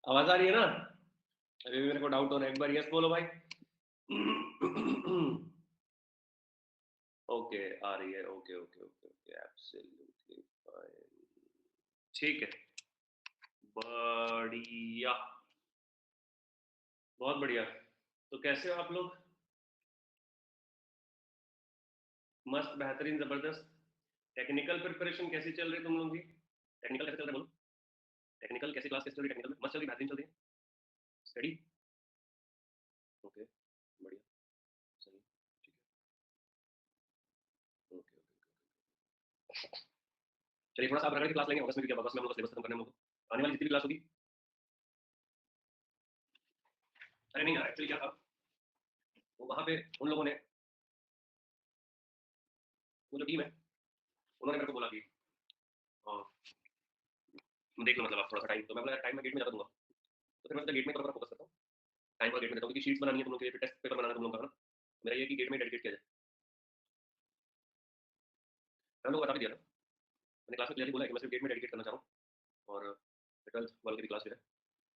आवाज आ रही है ना? अभी भी मेरे को डाउट हो रहा है, एक बार यस बोलो भाई। ओके आ रही है, okay okay okay okay, absolutely fine. ठीक है, बढ़िया, बहुत बढ़िया। तो कैसे हो आप लोग? मस्त, बेहतरीन, जबरदस्त। टेक्निकल प्रिपरेशन कैसी चल रही है तुम लोगों की? टेक्निकल कैसे चल रहा है बोलो? टेक्निकल कैसी क्लास कैसी चल रही है? टेक्निकल में मस्त चल रही, बेहतरीन चल रही है? स्टडी? ओके, बढ़िया, सही, ठीक है, ओके ओके। चलिए थोड़ा सा आप रगड़ की क्लास लेंगे अगस्त में, क्या अगस्त में हम लोग सिलेबस खत्म करने हम लोग आने वाली जितनी भी क्लास होगी। अरे नहीं यार, एक्चुअली क्या था, वो वहाँ पे उन लोगों ने, वो जो टीम है, उन्होंने मेरे को बोला कि हाँ, देख लो मतलब आप थोड़ा सा टाइम, तो मैं बोला टाइम मैं गेट में ज़्यादा दूंगा, तो फिर मैं गेट में थोड़ा फोकस करता हूँ, टाइम पर गेट में देता हूँ, क्योंकि शीट्स बनानी है तुम लोग के लिए, फिर टेस्ट पेपर बनाना है तुम लोग का ना, मेरा ये कि गेट में डेडिकेट किया जाए। मैं लोग बता भी दिया था, मैंने क्लास में क्लियरली बोला है कि मैं सिर्फ गेट में डेडिकेट करना चाह रहा हूँ, और ट्वेल्थ वाले की भी क्लास जो है,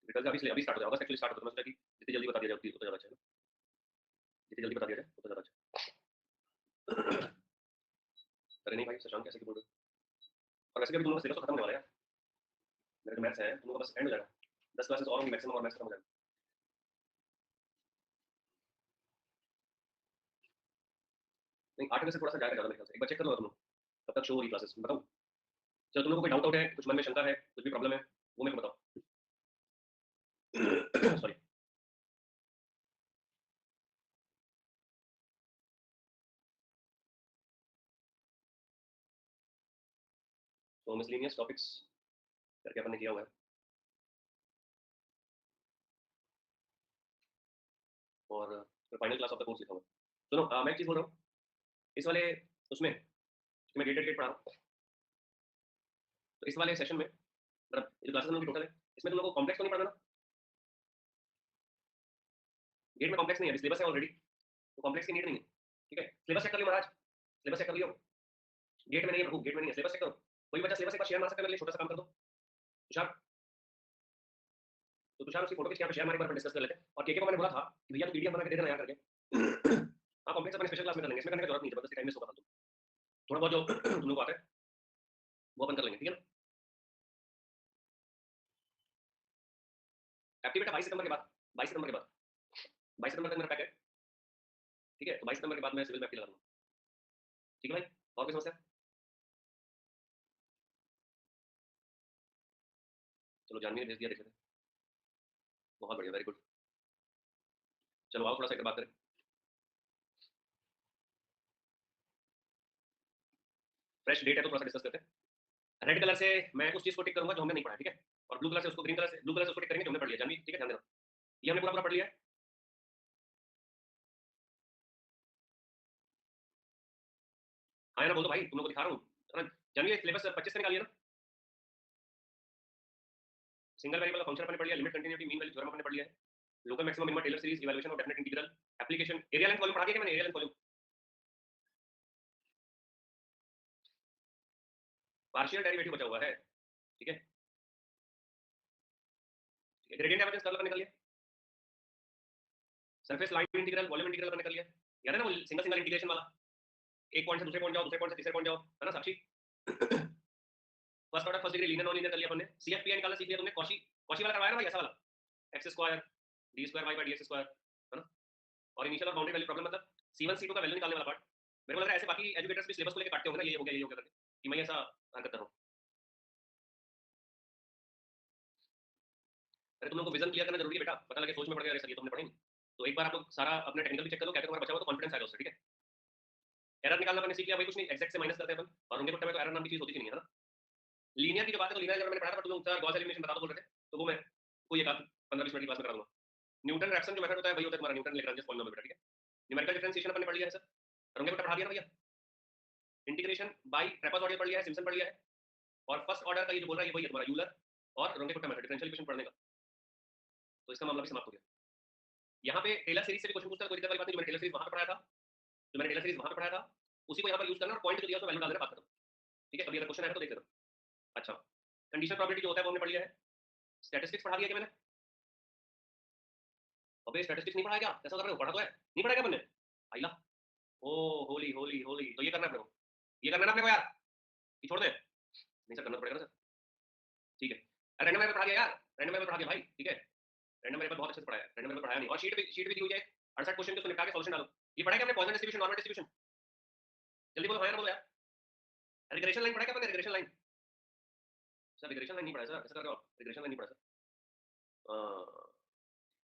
ट्वेल्थ अभी स्टार्ट हो जाएगा, अगस्त एक्चुअली स्टार्ट होता है, मैं सोचा कि जितनी जल्दी बता दिया जाए उतना ज़्यादा अच्छा है ना, जितनी जल्दी बता दिया जाए उतना ज़्यादा अच्छा। अरे नहीं भाई शशांक, कैसे बोल रहे हो? और वैसे भी तुम लोग का सिलेबस तो खत्म होने वाला है, मेरे जो मैथ्स है तुम लोग का बस एंड हो जाएगा, 10 क्लासेस और होंगी मैक्सिमम, और मैथ्स खत्म हो जाएगा। नहीं 8 बजे से थोड़ा सा जाएगा ज़्यादा मेरे ख्याल से, एक बार चेक कर लो तुम लोग, कब तक शो हो रही क्लासेस बताओ। चलो तुम लोग को कोई डाउट है, कुछ मन में शंका है, कुछ भी प्रॉब्लम है, वो मेरे को बताओ। सॉरी। तो मिसलेनियस टॉपिक्स करके अपन ने किया हुआ है, और final class of the course लिखा हुआ है। सुनो मैं एक चीज़ बोल रहा हूँ, इस वाले उसमें मैं डेट डेट पढ़ा रहा हूँ, तो इस वाले सेशन में मतलब जो क्लासेस हम लोग की टोटल है, इसमें तुम लोग को कॉम्प्लेक्स तो नहीं पढ़ना ना? गेट में कॉम्प्लेक्स नहीं है, सिलेबस है ऑलरेडी, तो कॉम्प्लेक्स की नीड नहीं है। ठीक है, सिलेबस चेक कर लियो महाराज, सिलेबस चेक कर लियो, गेट में नहीं है प्रभु, गेट में नहीं है, सिलेबस चेक करो। कोई बच्चा सिलेबस एक बार शेयर मार सकता है मेरे लिए, छोटा सा काम कर दो तुषार, तो तुषार उसकी फोटो खींच के शेयर मार, एक बार डिस्कस कर लेते हैं। और केके को मैंने बोला था कि भैया तू पीडीएफ बना के दे देना यार करके। हाँ कॉम्प्लेक्स अपने स्पेशल क्लास में कर लेंगे, इसमें करने की जरूरत नहीं, जबरदस्ती टाइम वेस्ट होगा फालतू, थोड़ा बहुत जो तुम लोग को आता है वो अपन कर लेंगे, ठीक है ना? एक्टिव बेटा 22 सितंबर के बाद, 22 सितंबर के बाद, 22 सितंबर तक मेरा पैक है, ठीक है? तो 22 सितंबर के बाद मैं सिविल में एक्टिव लगा दूंगा, ठीक है भाई? और कोई समस्या? चलो जानवी ने भेज दिया, देख लेते हैं, बहुत बढ़िया, वेरी गुड। चलो आओ थोड़ा सा एक बात करें, फ्रेश डेट है तो थोड़ा सा डिस्कस करते हैं। रेड कलर से मैं उस चीज को टिक करूंगा जो हमने नहीं पढ़ा, ठीक है? और ब्लू कलर से उसको, ग्रीन कलर से, ब्लू कलर से उसको टिक करेंगे जो हमने पढ़ लिया, जानवी ठीक है, ध्यान देना, ये हमने पूरा पूरा पढ़ लिया है। हाँ ना, बोल दो भाई, तुम लोग को दिखा रहा हूँ जानवी, सिलेबस 25 से निकालिए ना। सिंगल वेरिएबल का फंक्शन अपने पढ़ लिया, limit continuity mean value theorem अपने पढ़ लिया है, local maximum minimum Taylor series, evaluation of definite integral, application, area length volume पढ़ा दिया क्या मैंने? Area length volume, partial derivative बचा हुआ है, ठीक है? ग्रेडियंट डाइवर्जेंस कर्व अपन निकल लिया, surface line integral, volume integral अपन निकल लिया, याद है ना वो सिंगल सिंगल इंटीग्रेशन वाला, एक पॉइंट से दूसरे पॉइंट जाओ, दूसरे पॉइंट से तीसरे पॉइंट जाओ, है ना Sakshi? First order first degree linear non linear कर लिया अपन ने, सीएफपी निकालना सीख लिया तुमने, कॉशी कॉशी वाला करवाया ना भाई, ऐसा वाला, x square d square y by d x square, है ना? और इनिशियल और बाउंड्री वैल्यू प्रॉब्लम, मतलब C1 C2 का वैल्यू निकालने वाला पार्ट। मेरे को लग रहा है ऐसे बाकी एजुकेटर्स भी सिलेबस को लेके काटते होंगे ना, ये हो गया, ये हो गया करके, कि मैं ऐसा हरकत कर रहा हूँ। अरे तुम लोग को विजन क्लियर करना जरूरी है बेटा, पता लगे सोच में पड़ गया, अरे सर ये तो हमने पढ़े नहीं। तो एक बार आप लोग सारा अपने टेक्निकल भी चेक कर लो, क्या क्या तुम्हारा बचा हुआ, तो कॉन्फिडेंस आएगा उससे, ठीक है? एरर निकालना मैंने सीख लिया भाई, कुछ नहीं, एग्जैक्ट से माइनस करते हैं अपन, और उनके में तो एरर नाम की चीज होती नहीं है ना। लीनियर की जो बात है, तो लीनियर मैंने पढ़ा था, तुम लोग सर गॉस एलिमिनेशन बता दो बोल रहे थे, तो वो मैं कोई एक 15-20 मिनट की क्लास में करा दूंगा। न्यूटन रैप्सन जो मेथड होता है वही होता है तुम्हारा, न्यूटन लेग्रांज पॉलिनोमियल बेटा, ठीक है? न्यूमेरिकल डिफरेंशिएशन अपन ने पढ़ लिया है सर, रंगे बेटा पढ़ा दिया ना भैया, इंटीग्रेशन बाय ट्रेपेजॉइडल पढ़ लिया है, सिम्पसन पढ़ लिया है, और फर्स्ट ऑर्डर का ये जो बोल रहा है ये वही है तुम्हारा यूलर और रंगे कुट्टा मेथड, डिफरेंशियल इक्वेशन पढ़ने का, तो इसका मामला भी समाप्त हो गया। यहाँ पे टेलर सीरीज से भी क्वेश्चन पूछता है, कोई दिक्कत वाली बात नहीं, जो मैंने टेलर सीरीज वहां पे पढ़ाया था, जो मैंने टेलर सीरीज वहां पे पढ़ाया था उसी को यहाँ पर यूज करना, और पॉइंट जो दिया उसमें वैल्यू डाल देना, बात खत्म, ठीक है? कभी अगर क्वेश्चन आएगा तो देख लेना। अच्छा, कंडीशनल प्रोबेबिलिटी जो होता है वो हमने पढ़ लिया है, स्टैटिस्टिक्स पढ़ा दिया क्या मैंने? अबे स्टैटिस्टिक्स नहीं पढ़ा है क्या? कैसा कर रहे हो? पढ़ा तो है, नहीं पढ़ा क्या मैंने? आइला, ओ होली होली होली, तो ये करना है अपने को, ये करना है ना अपने को यार, ये छोड़ दे। नहीं सर, करना तो पड़ेगा ना सर, ठीक है। रैंडम मैंने पढ़ा दिया यार, रैंडम मैंने पढ़ा दिया भाई, ठीक है। रैंडम मैंने बहुत अच्छे से पढ़ाया है, रैंडम मैंने पढ़ाया नहीं, और शीट भी दी हुई है 68 क्वेश्चन के, उसको निपटा के सॉल्यूशन डालो। ये पढ़ा क्या आपने? पॉइजन डिस्ट्रीब्यूशन, नॉर्मल डिस्ट्रीब्यूशन, जल्दी बोलो हाँ यार, बोलो यार। रिग्रेशन लाइन पढ़ा क्या आपने? Regression line sir, regression line नहीं पढ़ा सर, ऐसा कर रहे हो आप? रिग्रेशन लाइन नहीं पढ़ा सर।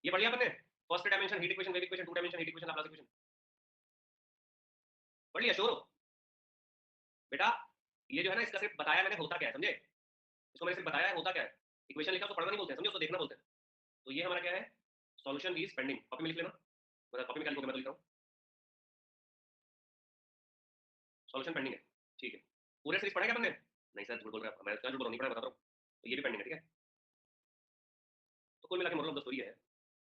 ये पढ़ लिया आपने? First dimension heat equation, wave equation, two dimension heat equation, Laplace equation पढ़ लिया? श्योर हो बेटा? ये जो है ना, इसका सिर्फ बताया मैंने होता क्या है, समझे? इसको मैंने सिर्फ बताया है होता क्या है। इक्वेशन लिखा उसको पढ़ना नहीं बोलते हैं, समझे? उसको देखना बोलते हैं। तो ये हमारा क्या है? Solution is pending. कॉपी में लिख लेना, मतलब कॉपी में क्या लिखोगे, मैं तो लिख रहा हूँ सॉल्यूशन पेंडिंग है, ठीक है। पूरे सीरीज पढ़ा क्या आपने? नहीं सर, झूठ बोल रहे हैं आप, मैं क्या झूठ बोल रहा हूँ, नहीं पढ़ा, बता रहा हूँ। तो ये भी पेंडिंग है, ठीक है। तो कुल मिला के मोरल ऑफ द स्टोरी है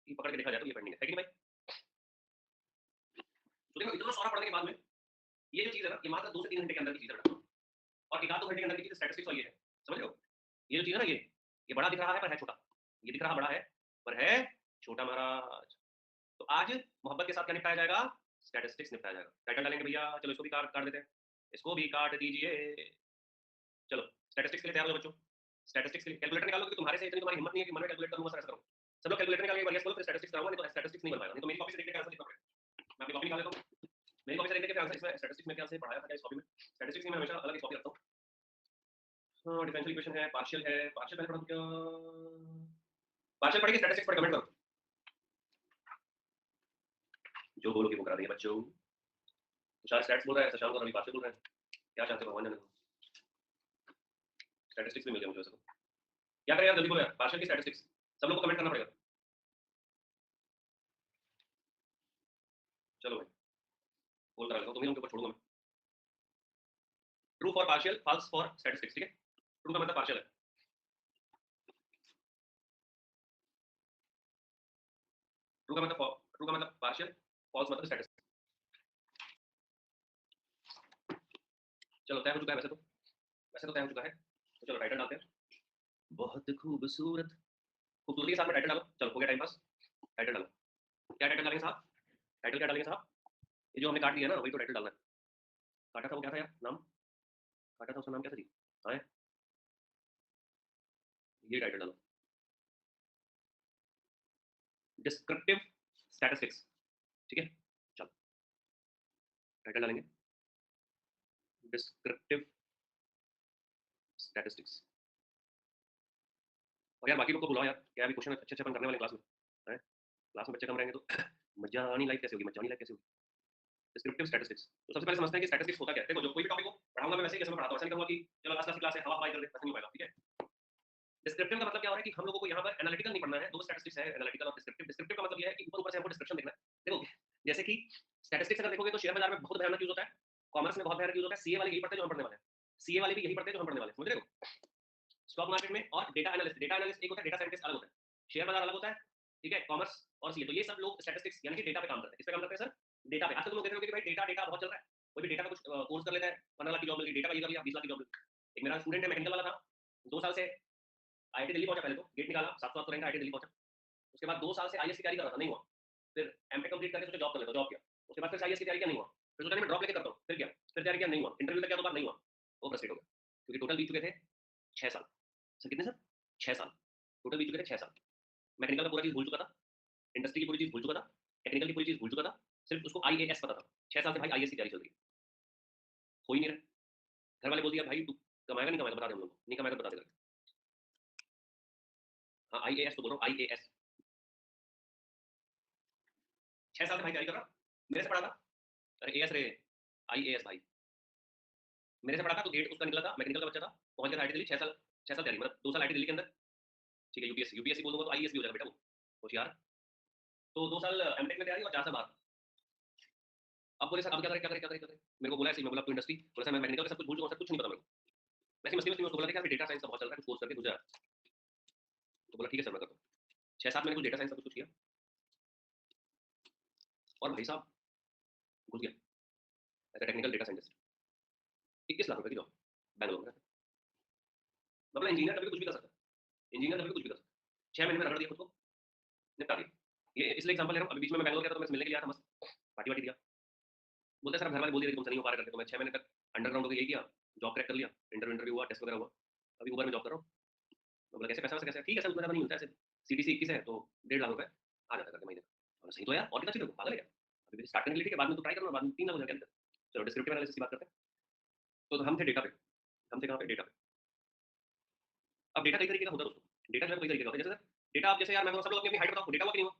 कि पकड़ के देखा जाए तो ये पेंडिंग है कि नहीं भाई? तो देखो, इतना सारा पढ़ने के बाद में ये जो चीज है ना, ये मात्र 2 से 3 घंटे के अंदर की चीज है बेटा, और एक आध 2 घंटे के अंदर की चीज स्टैटिस्टिक्स और ये है, समझ रहे हो? ये जो चीज है ना, ये बड़ा दिख रहा है पर है छोटा, ये दिख रहा बड़ा है पर है छोटा महाराज। तो आज मोहब्बत के साथ क्या निपटाया जाएगा? स्टैटिस्टिक्स निपटाया जाएगा। टाइटल डालेंगे भैया, चलो इसको भी काट काट देते हैं, इसको भी काट दीजिए। चलो स्टैटिस्टिक्स के लिए तैयार हो बच्चों। स्टैटिस्टिक्स के लिए कैलकुलेटर निकालो, क्योंकि तुम्हारे से इतनी तुम्हारी हिम्मत नहीं है कि मन में कैलकुलेट करूंगा सर, ऐसा करो। सब लोग कैलकुलेटर निकाल के बढ़िया बोलो, फिर स्टैटिस्टिक्स कराऊंगा, नहीं तो स्टैटिस्टिक्स नहीं बन पाएगा। नहीं तो मेरी कॉपी से देख के आंसर लिखना पड़ेगा। मैं अपनी कॉपी निकाल लेता हूं, मेरी कॉपी से देख के आंसर, इसमें स्टैटिस्टिक्स में क्या से पढ़ाया था क्या इस कॉपी में? स्टैटिस्टिक्स में मैं हमेशा अलग कॉपी रखता हूं। हां, डिफरेंशियल इक्वेशन है, पार्शियल है, पार्शियल पहले पढ़ा क्या? पार्शियल पढ़ के स्टैटिस्टिक्स पर कमेंट करो। जो बोलोगे वो करा देंगे बच्चों। तुषार स्टैट्स बोल रहा है, शशांक और रवि पार्शियल बोल रहे हैं। क्या चाहते हो भगवान जाने। स्टैटिस्टिक्स भी मिल गया मुझे वैसे तो। क्या करें यार, जल्दी बोलो यार, पार्शियल की स्टैटिस्टिक्स सब लोग को कमेंट करना पड़ेगा। चलो भाई, बोल करा लेता हूं, तुम्हीं लोगों के ऊपर छोड़ूंगा मैं। True for partial, false for statistics, ठीक है। ट्रू का मतलब पार्शियल है, ट्रू का मतलब पार्शियल, फॉल्स मतलब स्टैटिस्टिक्स। चलो तय हो चुका है वैसे तो, वैसे तो तय हो चुका है। तो चलो टाइटल डालते हैं, बहुत खूबसूरत, खूबसूरती के साथ में टाइटल डालो। चलो हो गया टाइम पास, टाइटल डालो। क्या टाइटल डालेंगे साहब? टाइटल क्या डालेंगे साहब? ये जो हमने काट दिया ना, वही तो टाइटल डालना है। काटा था वो क्या था यार नाम? काटा था उसका नाम क्या था जी? हाँ, ये टाइटल डालो, डिस्क्रिप्टिव स्टैटिस्टिक्स, ठीक है। चलो टाइटल डालेंगे, डिस्क्रिप्टिव स्टैटिस्टिक्स। और यार बाकी लोग को बुलाओ यार, क्या अभी क्वेश्चन अच्छे अच्छे अपन करने वाले क्लास में हैं। क्लास में बच्चे कम रहेंगे तो मजा आनी लाइफ कैसे होगी, मजा आनी लाइफ कैसे होगी? डिस्क्रिप्टिव स्टैटिस्टिक्स, तो सबसे पहले समझते हैं कि स्टैटिस्टिक्स होता क्या है। देखो, जो कोई भी टॉपिक हो पढ़ाऊंगा मैं वैसे ही जैसे मैं पढ़ाता हूँ, ऐसा नहीं कहूंगा कि चलो लास्ट क्लास की हवा हवाई कर दे, ऐसा नहीं होगा, ठीक है। डिस्क्रिप्टिव का मतलब क्या हो रहा है कि हम लोगों को यहाँ पर एनालिटिकल नहीं पढ़ना है। दो स्टैटिस्टिक्स है, एनालिटिकल और डिस्क्रिप्टिव। डिस्क्रिप्टिव का मतलब ये है कि ऊपर ऊपर से हमको डिस्क्रिप्शन देखना है। देखो जैसे कि स्टैटिस्टिक्स अगर देखोगे तो शेयर बाजार में बहुत भयानक यूज होता है, कॉमर्स में बहुत भयानक यूज होता है, सीए वाले यही पढ़ते हैं जो हम पढ़ने वाले हैं, सीए वाले भी यही पढ़ते हैं जो हम पढ़ने वाले हैं, समझ रहे हो? स्टॉक मार्केट में और डेटा एनालिस्ट, डेटा एनालिस्ट एक होता है, डेटा साइंटिस्ट अलग होता है, शेयर बाजार अलग होता है, ठीक है। कॉमर्स और सीए, तो ये सब लोग स्टैटिस्टिक्स यानी कि डेटा पे काम करते हैं। किस पे काम करते हैं सर? डेटा पे। आजकल तुम लोग देख रहे हो कि भाई डेटा डेटा बहुत चल रहा है, कोई भी डेटा का कुछ कोर्स कर लेता है, 15 लाख की जॉब मिल गई, डेटा का ये कर लिया 20 लाख की जॉब मिल गई। एक मेरा स्टूडेंट है, मैकेनिकल वाला था, 2 साल से आईआईटी दिल्ली पहुंचा, पहले तो गेट निकाला 700 रैंक, आईआईटी दिल्ली पहुंचा। उसके बाद 2 साल से आईएएस की तैयारी कर रहा था, नहीं हुआ। फिर एमटेक कंप्लीट करके सोचा जॉब कर लेता, जॉब किया। उसके बाद फिर आईएएस की तैयारी किया, नहीं हुआ। फिर सोचा मैं ड्रॉप लेके करता हूं, फिर क्या, फिर तैयारी किया, नहीं हुआ। इंटरव्यू तक गया, 2 बार नहीं हुआ। वो फ्रस्ट्रेट हो गया, क्योंकि टोटल बीत चुके थे 6 साल। सर कितने सर? 6 साल टोटल बीत चुके थे, 6 साल। मैकेनिकल का पूरा चीज भूल चुका था, इंडस्ट्री की पूरी चीज भूल चुका था, टेक्निकल की पूरी चीज भूल चुका था, सिर्फ उसको आईएएस पता था। 6 साल से भाई आईएएस की तैयारी चल रही है, हो ही नहीं रहा। घर वाले बोल दिया भाई तू कमाएगा नहीं कमाएगा बता दे, हम लोग को नहीं कमाएगा तो बता देगा। हाँ आईएएस तो बोल रहा हूँ, आईएएस। 6 साल से भाई तैयारी कर रहा, मेरे से पढ़ा था। अरे एएस रे, आईएएस भाई मेरे से पढ़ा था, तो गेट उसका निकला था, मैकेनिकल का बच्चा था, पहुंच गया आईटी दिल्ली। 6 साल, 6 साल तैयारी, मतलब 2 साल आईटी दिल्ली के अंदर, ठीक है। यूपीएससी, यूपीएससी बोल दूंगा तो आईएएस भी हो जाएगा बेटा वो, होशियार। तो 2 साल एमटेक में तैयारी और 4 साल बाहर। अब बोले सर अब क्या करें क्या करें क्या करें क्या करें? मेरे को बोला ऐसे ही, मैं बोला तो इंडस्ट्री, बोला सर मैं मैकेनिकल का सब कुछ भूल चुका हूं, सर कुछ नहीं पता मेरे को। वैसे मस्ती में उसको बोला था कि डेटा साइंस का बहुत चल रहा है, कुछ कोर्स करके गुजरा। तो बोला ठीक है सर मैं करता हूँ। 6 साल मैंने कुछ डेटा साइंस का कुछ किया, और भाई साहब घुस गया ऐसा टेक्निकल डेटा साइंटिस्ट। 21 लाख रुपए की जॉब बैंगलोर में। मतलब इंजीनियर कभी कुछ भी कर सकता है, इंजीनियर कभी कुछ भी कर सकता है। 6 महीने में रगड़ दिया खुद को, निपटा दिया। ये इसलिए एग्जांपल ले रहा हूँ, अभी बीच में मैं बैंगलोर गया था तो मैं मिलने के लिए आया था, मस्त पार्टी वार्टी दिया। बोलते सर घर वाले बोल दिए थे तुमसे नहीं हो पा रहा करके, तो मैं 6 महीने तक अंडरग्राउंड हो गया, यही किया, जॉब क्रैक कर लिया, इंटरव्यू हुआ, टेस्ट वगैरह हुआ, अभी उबर में जॉब कर रहा हूँ। तो बोला कैसे पैसा वैसा कैसे, ठीक है सर उतना ज़्यादा नहीं मिलता है, ऐसे सीटीसी 21 है तो 1.5 लाख रुपए आ जाता है करके महीने का। और सही तो यार, और कितना चाहिए तेरे को, पागल है क्या? अभी स्टार्ट करने के लिए ठीक है, बाद में तो ट्राई करूँगा, बाद में 3 लाख हो जाएगा। चलो डिस्क्रिप्टिव एनालिसिस की बात करते हैं। तो हम थे डेटा पे, हम थे कहाँ पे, डेटा पे। अब डेटा कई तरीके का होता है दोस्तों, डेटा जो है कई तरीके का होता है। जैसे डेटा, आप जैसे यार मैं सब लोग अपनी हाइट बताओ, डेटा हुआ कि नहीं हुआ?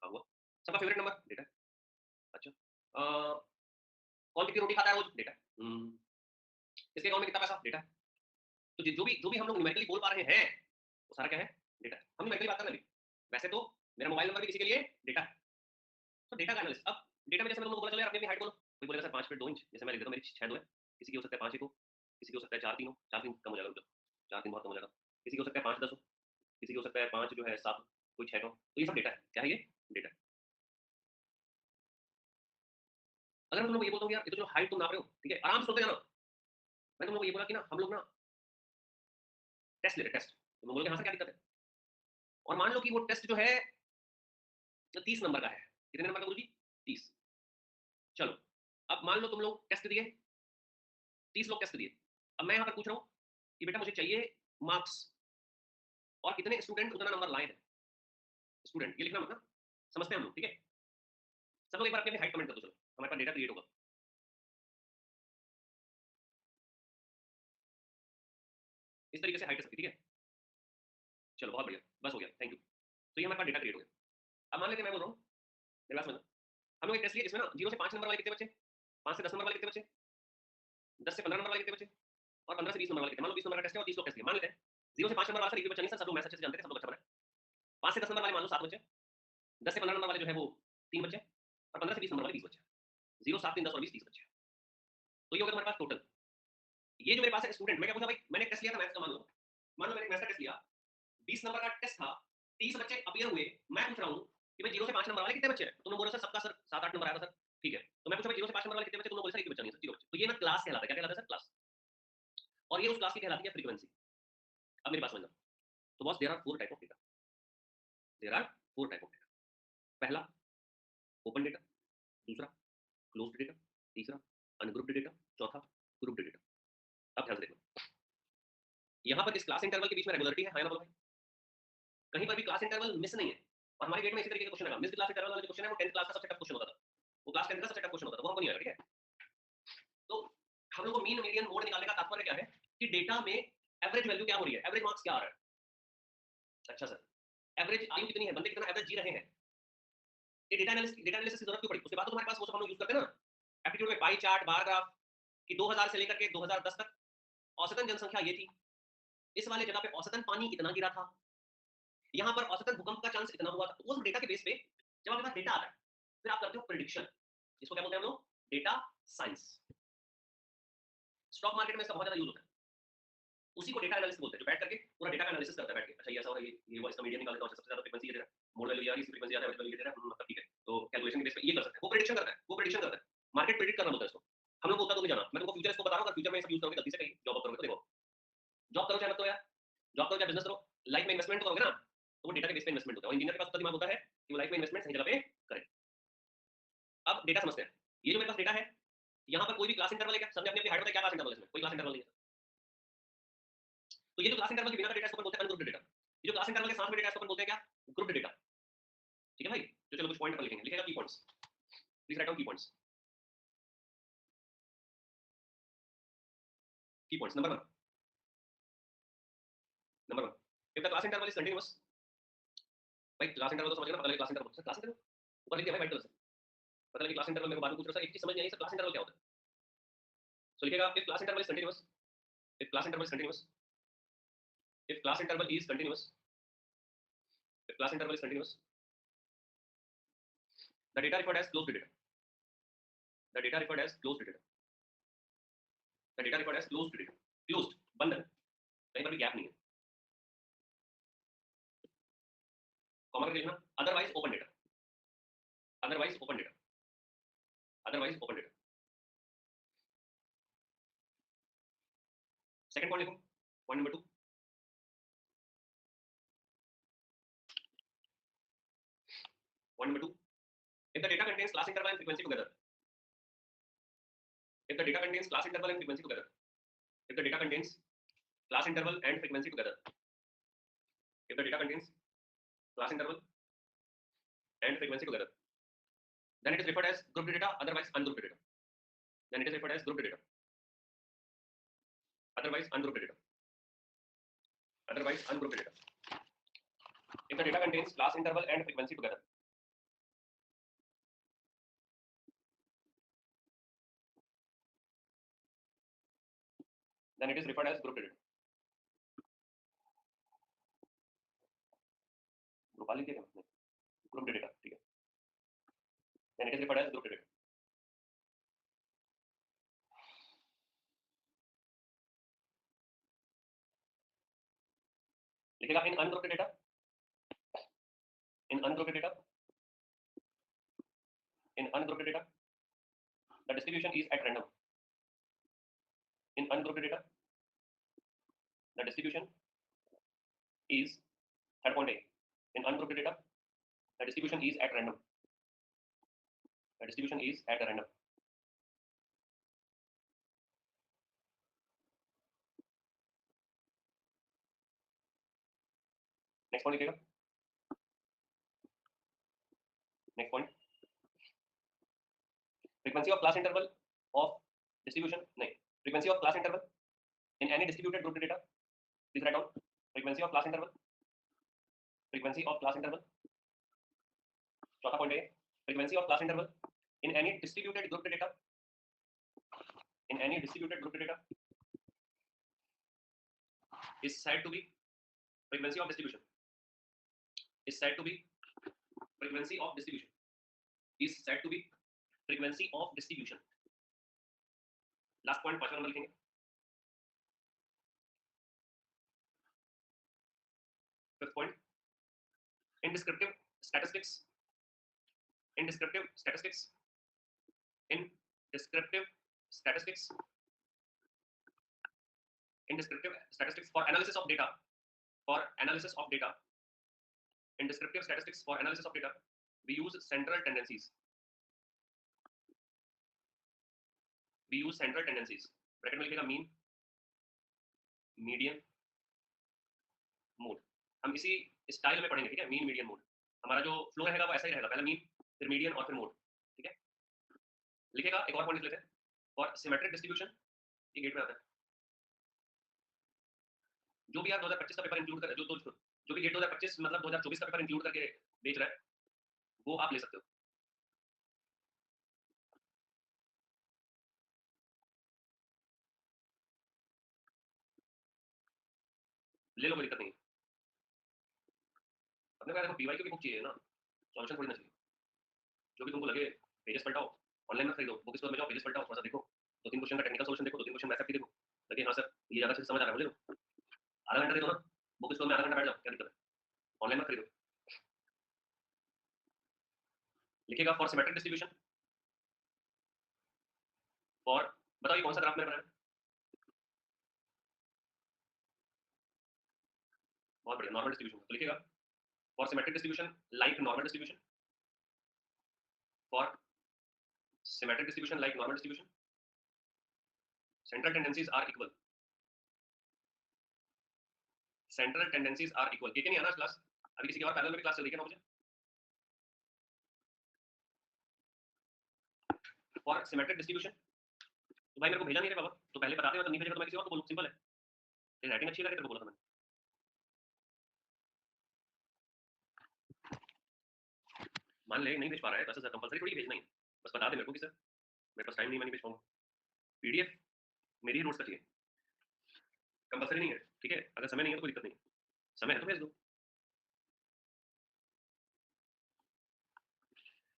हाँ हुआ। सबका फेवरेट नंबर, डेटा। अच्छा, कौन कितनी रोटी खाता है रोज, डेटा। इसके अकाउंट में कितना पैसा, डेटा। तो जो भी हम लोग न्यूमेरिकली बोल पा रहे हैं वो सारा क्या है, डेटा। हम न्यूमेरिकली बात कर रहे हैं। वैसे तो मेरा मोबाइल नंबर भी किसी के लिए डेटा है। तो डेटा का एनालिसिस, अब डेटा में जैसे मैं तुमको बोला चलो यार अपनी हाइट बोलो, कोई बोलेगा सर 5 फीट 2 इंच, जैसे मैं लिख देता हूँ मेरी 6 2 है, किसी की हो सकता है 5 1 हो, किसी की हो सकता है 4 3 हो, 4 3 कम हो जाएगा, रुक जाओ, 4 3 बहुत कम हो जाएगा, किसी की हो सकता है 5 10 हो, किसी की हो सकता है 5 जो है 7 हो, कोई 6 हो, तो ये सब डेटा है। क्या है ये, डेटा है। अगर मैं तुम लोग ये बोलता हूँ यार ये तो जो हाइट तुम नाप रहे हो, ठीक है, आराम से सुनते जाना। मैं तुम लोग ये बोला कि ना हम लोग ना टेस्ट ले रहे, टेस्ट, तुम लोग बोलोगे हाँ सर क्या दिक्कत है, और मान लो कि वो टेस्ट जो है 30 नंबर का है, कितने नंबर का गुरुजी, 30। चलो, अब मान लो तुम लोग टेस्ट दिए, 30 लोग टेस्ट दिए, अब मैं यहाँ पर पूछ रहा हूँ कि बेटा मुझे चाहिए मार्क्स, और कितने स्टूडेंट उतना नंबर लाए हैं। स्टूडेंट ये लिखना मत ना, समझते हैं हम लोग, ठीक है। सब लोग एक बार अपनी हाइट कमेंट कर दो, चलो हमारे पास डेटा क्रिएट होगा। इस तरीके से हाइट है सबकी, ठीक है। चलो बहुत बढ़िया, बस हो गया, थैंक यू। तो ये हमारे पास डेटा क्रिएट हो गया। अब मान लेते हैं मैं बोल रहा हूँ, मेरे पास में हम लोग एक टेस्ट लिया, इसमें ना 0 से 5 नंबर वाले कितने बच्चे, 5 से 10 नंबर वाले कितने बच्चे, 10 से 15 नंबर वाले कितने बच्चे, और 15 से 20 नंबर वाले कितने। मान लो 20 नंबर का टेस्ट है और 30 लोग टेस्ट लिए, मान लेते हैं 0 से 5 नंबर वाला सर एक भी बच्चा नहीं, सर सब लोग मैथ्स अच्छे से जानते थे, सब लोग अच्छा बना। 5 से 10 नंबर वाले मान लो 7 बच्चे, 10 से 15 नंबर वाले जो है वो 3 बच्चे, और 15 से 20 नंबर वाले 20 बच्चे। 0 7 3 10 और 20 30 बच्चे। तो ये हो गया तुम्हारे पास टोटल। ये जो मेरे पास है स्टूडेंट, मैं क्या पूछा भाई, मैंने टेस्ट लिया था मैथ्स का, मान लो मैंने मैथ्स का टेस्ट लिया, 20 नंबर का टेस्ट था, 30 बच्चे अपीयर हुए, मैं पूछ रहा हूँ कि भाई 0 से 5 नंबर वाले कितने बच्चे हैं, तो तुमने बोला सर सबका सर 7 8 नंबर आया था सर, ठीक है। तो मैं पूछा भाई 0 से 5 नंबर वाले कितने बच्चे, तुमने बोला सर एक भी बच्चा नहीं सर, 0 बच्चे। तो ये ना क्लास कहलाता है, क्या कहलाता है सर, क्लास। और ये उस क्लास की कहलाती है फ्रीक्वेंसी। अब मेरी बात समझना। तो boss there are 4 type of data, there are 4 type of data. पहला ओपन डेटा, दूसरा क्लोज्ड डेटा, तीसरा अनग्रुप्ड डेटा, चौथा ग्रुप्ड डेटा। अब ध्यान से देखना, यहाँ पर इस क्लास इंटरवल के बीच में रेगुलरिटी है ना बोलो भाई, कहीं पर भी क्लास इंटरवल मिस नहीं है। और हमारे गेट में इसी तरीके का क्वेश्चन आएगा, मिस क्लास इंटरवल वाला जो क्वेश्चन है वो 10th क्लास का सबसे टफ क्वेश्चन होता था, वो क्लास 10th का सबसे टफ क्वेश्चन होता था, वो हमको नहीं आएगा, ठीक है। तो हम लोग को मीन मीडियन मोड निकालने का तात्पर्य क्या है कि डेटा में एवरेज वैल्यू क्या हो रही है, एवरेज मार्क्स क्या आ रहा है। अच्छा सर, एवरेज आयु कितनी है, बंदे कितना एवरेज जी रहे हैं, ये डेटा एनालिसिस की जरूरत क्यों पड़ी। उसके बाद तो तुम्हारे पास वो सब हम लोग यूज करते हैं ना, एप्टीट्यूड में पाई चार्ट, बार ग्राफ, कि 2000 से लेकर के 2010 तक औसतन जनसंख्या ये थी, इस वाले जगह पे औसतन पानी इतना गिरा था, यहाँ पर औसतन भूकंप का चांस इतना हुआ था। तो वो डेटा के बेस पे जब आपके पास डेटा आता है, फिर आप करते हो प्रिडिक्शन, इसको क्या बोलते हैं हम लोग, डेटा साइंस। स्टॉक मार्केट में इसका बहुत ज्यादा यूज होता है, उसी को डेटा एनालिसिस बोलते हैं, जो बैठ करके पूरा डेटा का एनालिसिस करता है बैठ के। अच्छा ये ऐसा हो रहा है, ये हुआ, इसका मीडियन निकाल देता हूं, सबसे ज्यादा फ्रीक्वेंसी ये दे रहा है, मोड वैल्यू यार इस फ्रीक्वेंसी आ रहा है, वैल्यू ये दे रहा है, मतलब ठीक है। तो कैलकुलेशन के बेस पे ये कर सकते हैं, वो प्रेडिक्शन करता है, वो प्रेडिक्शन करता है, मार्केट प्रेडिक्ट करना बोलता है इसको। हम लोग होता तो नहीं जाना, मैं तुमको फ्यूचर इसको बता रहा हूं, अगर फ्यूचर में सब यूज करोगे गलती से कहीं जॉब करोगे तो देखो, जॉब करो चाहे मत करो यार, जॉब करो चाहे बिजनेस करो, लाइफ में इन्वेस्टमेंट करोगे ना, तो वो डेटा के बेस पे इन्वेस्टमेंट होता है, और इंजीनियर के पास तो दिमाग होता है कि वो लाइफ में इन्वेस्टमेंट सही जगह पे करे। अब डेटा समझते हैं, ये जो मेरे पास डेटा है, यहाँ पर कोई भी क्लास इंटरवल है क्या, सबने अपनी अपनी हाइट बताया, क्या क्लास इंटरवल है इसमें, कोई क्लास इंटरवल नहीं है। तो ये जो क्लास इंटरवल के बिना का डेटा इसको बोलते हैं अनग्रुप्ड डेटा, ये जो क्लास इंटरवल के साथ में डेटा इसको बोलते हैं क्या, ग्रुप्ड डेटा। ठीक है भाई, तो चलो कुछ पॉइंट पर लिखेंगे, लिखेगा की पॉइंट्स, प्लीज राइट डाउन की पॉइंट्स। की points number 1, number 1, if the class interval is continuous, भाई क्लास इंटरवल तो समझ लेना, पता लगे class interval, sir class interval ऊपर लिख दिया भाई व्हाइट कलर से, पता लगे क्लास इंटरवल, मेरे को बाद में पूछ रहा था एक चीज समझ नहीं आई सर क्लास इंटरवल क्या होता है। सो लिखेगा if class interval is continuous, if class interval is continuous, if class interval is continuous, if class interval is continuous, the data referred as closed data, the data referred as closed data, the data referred as closed data, closed बंद है, कहीं पर भी gap नहीं है, comma करके लिखना, otherwise open data, otherwise open data, otherwise open data। Second point लिखो, point number 2, Point number 2, if the data contains class interval and frequency together, if the data contains class interval and frequency together, if the data contains class interval and frequency together, if the data contains class interval and frequency together, then it is referred as grouped data, otherwise ungrouped data. Then it is referred as grouped data, otherwise ungrouped data, otherwise ungrouped data. If the data contains class interval and frequency together, then it is referred as grouped data. Group लिख दिया क्या? Group data, ठीक है. Then it is referred as grouped data. लिखेगा in ungrouped data, in ungrouped data, in ungrouped data, the distribution is at random. In ungrouped data, the distribution is third point A. In ungrouped data, the distribution is at random. The distribution is at random. Next point लिखेगा. Next point. Frequency of class interval of distribution. No. Frequency of class interval in any distributed grouped data. Please write down. Frequency of class interval. Frequency of class interval. चौथा point है. Frequency of class interval in any distributed grouped data. In any distributed grouped data is said to be frequency of distribution. Is said to be frequency of distribution. Is said to be frequency of distribution. Last point, पांचवा number लिखेंगे. Fifth point, in descriptive statistics, in descriptive statistics, in descriptive statistics, in descriptive statistics for analysis of data, for analysis of data, in descriptive statistics for analysis of data, we use central tendencies. We use central tendencies. Bracket में लिखेगा mean, median, mode. हम इसी style में पढ़ेंगे, ठीक है. Mean, median, mode. हमारा जो फ्लो रहेगा वो ऐसा ही रहेगा. पहला मीन, फिर मीडियन और फिर मोड. ठीक है. लिखेगा. एक और पॉइंट लिख लेते हैं. फॉर सिमेट्रिक डिस्ट्रीब्यूशन, ये गेट में आता है. जो भी यार 2025 का पेपर इंक्लूड कर रहा है, जो भी गेट 2025 मतलब 2024 का पेपर इंक्लूड करके बेच रहा है, वो आप ले सकते हो. ले लो, कोई दिक्कत नहीं है. अपने पास देखो पीवाईक्यू की बुक चाहिए ना, सॉल्यूशन थोड़ी ना चाहिए. जो भी तुमको लगे पेजेस पलटाओ, ऑनलाइन में खरीदो, बुक स्टोर में जाओ, पेजेस पलटाओ, थोड़ा सा देखो, 2-3 क्वेश्चन का टेक्निकल सॉल्यूशन देखो, 2-3 क्वेश्चन मैथ की देखो, लगे हाँ सर ये ज्यादा अच्छे से समझ आ रहा है, ले लो. आधा घंटा दे दो ना, बुक स्टोर में आधा घंटा बैठ जाओ, क्या दिक्कत है. ऑनलाइन में खरीदो. लिखेगा फॉर सिमेट्रिक डिस्ट्रीब्यूशन, फॉर, बताओ ये कौन सा ग्राफ मैंने बनाया. बहुत बढ़िया, नॉर्मल डिस्ट्रीब्यूशन. तो लिखेगा for symmetric distribution like normal distribution, for symmetric distribution like normal distribution, central tendencies are equal. Central tendencies are equal. ये नहीं आना क्लास. अभी किसी की और पैरेलल में भी क्लास चल रही है ना मुझे. For symmetric distribution, तो भाई मेरे को भेजा नहीं रे बाबा, तो पहले बताते हो तो नहीं भेजेगा तो मैं किसी और को बोलूं. सिंपल है. ये राइटिंग अच्छी लगे तेरे को बोला था मैंने. मान ले नहीं भेज पा रहा है, बस कंपलसरी थोड़ी भेजना ही है. बस बता दे मेरे को कि सर मेरे पास टाइम नहीं, मैं नहीं भेज पाऊंगा. पीडीएफ मेरी ही नोट्स का चाहिए, कंपलसरी नहीं है. ठीक है. अगर समय नहीं है तो कोई दिक्कत नहीं है, समय है तो भेज दो.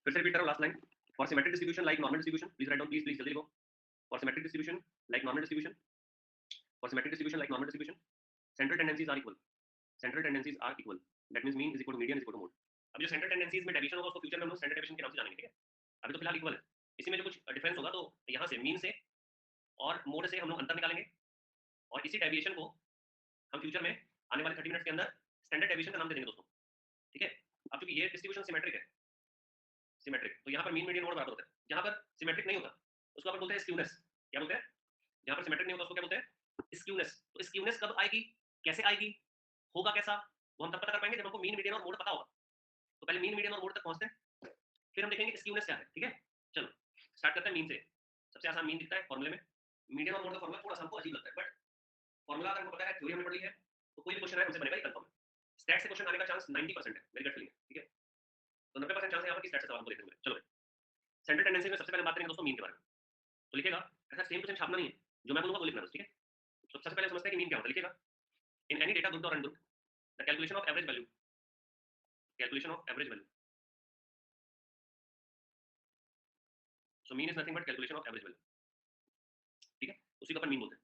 फिर से रिपीट करो last line. For symmetric distribution like normal distribution, please write down, please जल्दी लिखो. For symmetric distribution like normal distribution, for symmetric distribution like normal distribution, central tendencies are equal. Central tendencies are equal. That means mean is equal to median is equal to mode. अब जो central tendencies में deviation होगा उसको future में हम लोग standard deviation के नाम से जानेंगे. ठीक है. अभी तो फिलहाल इक्वल है. इसी में जो कुछ डिफरेंस होगा तो यहाँ से मीन से और मोड से हम लोग अंतर निकालेंगे और इसी डेविएशन को हम फ्यूचर में आने वाले 30 मिनट्स के अंदर स्टैंडर्ड डेविएशन का नाम दे देंगे दोस्तों. ठीक है. अब चूंकि ये डिस्ट्रीब्यूशन सिमेट्रिक है सिमेट्रिक। तो यहाँ पर मीन मीडियन मोड बराबर होता है। जहाँ पर सिमेट्रिक नहीं होता उसको अपन बोलते हैं स्क्यूनेस। क्या बोलते हैं? जहाँ पर सिमेट्रिक नहीं होता उसको क्या बोलते हैं? स्क्यूनेस। तो स्क्यूनेस कब आएगी, कैसे आएगी, होगा कैसा, वो हम तब पता कर पाएंगे जब हमको मीन मीडियन और मोड पता होगा। तो पहले मीन मीडियन और मोड तक पहुंचते हैं, फिर हम देखेंगे स्क्यूनेस क्या है। ठीक है, चलो स्टार्ट करते हैं मीन से। सबसे आसान मीन दिखता है फॉर्मूले में। मीडियन और मोड का फॉर्मूला थोड़ा सा हमको अजीब लगता है, बट फॉर्मूला अगर हमको पता है, थ्योरी हमने पढ़ ली है, तो कोई भी क्वेश्चन है हमसे बनेगा, ये कंफर्म है। स्टैट से क्वेश्चन आने का चांस 90% है, मेरी गट फीलिंग है। ठीक है, तो 90% चांस है यहाँ पर कि स्टैट से सवाल को देखने को मिले। चलो सेंट्रल टेंडेंसी में सबसे पहले बात करेंगे दोस्तों मीन के बारे में। तो लिखेगा, ऐसा सेम टू सेम छापना नहीं है, जो मैं बोलूंगा वो लिखना बस। ठीक है, तो सबसे पहले समझते हैं कि मीन क्या होता है। लिखेगा, इन एनी डेटा ग्रुप और ungroup the calculation of average value, calculation of average value. So mean is nothing but calculation of average value. ठीक है, उसी को अपन मीन बोलते हैं।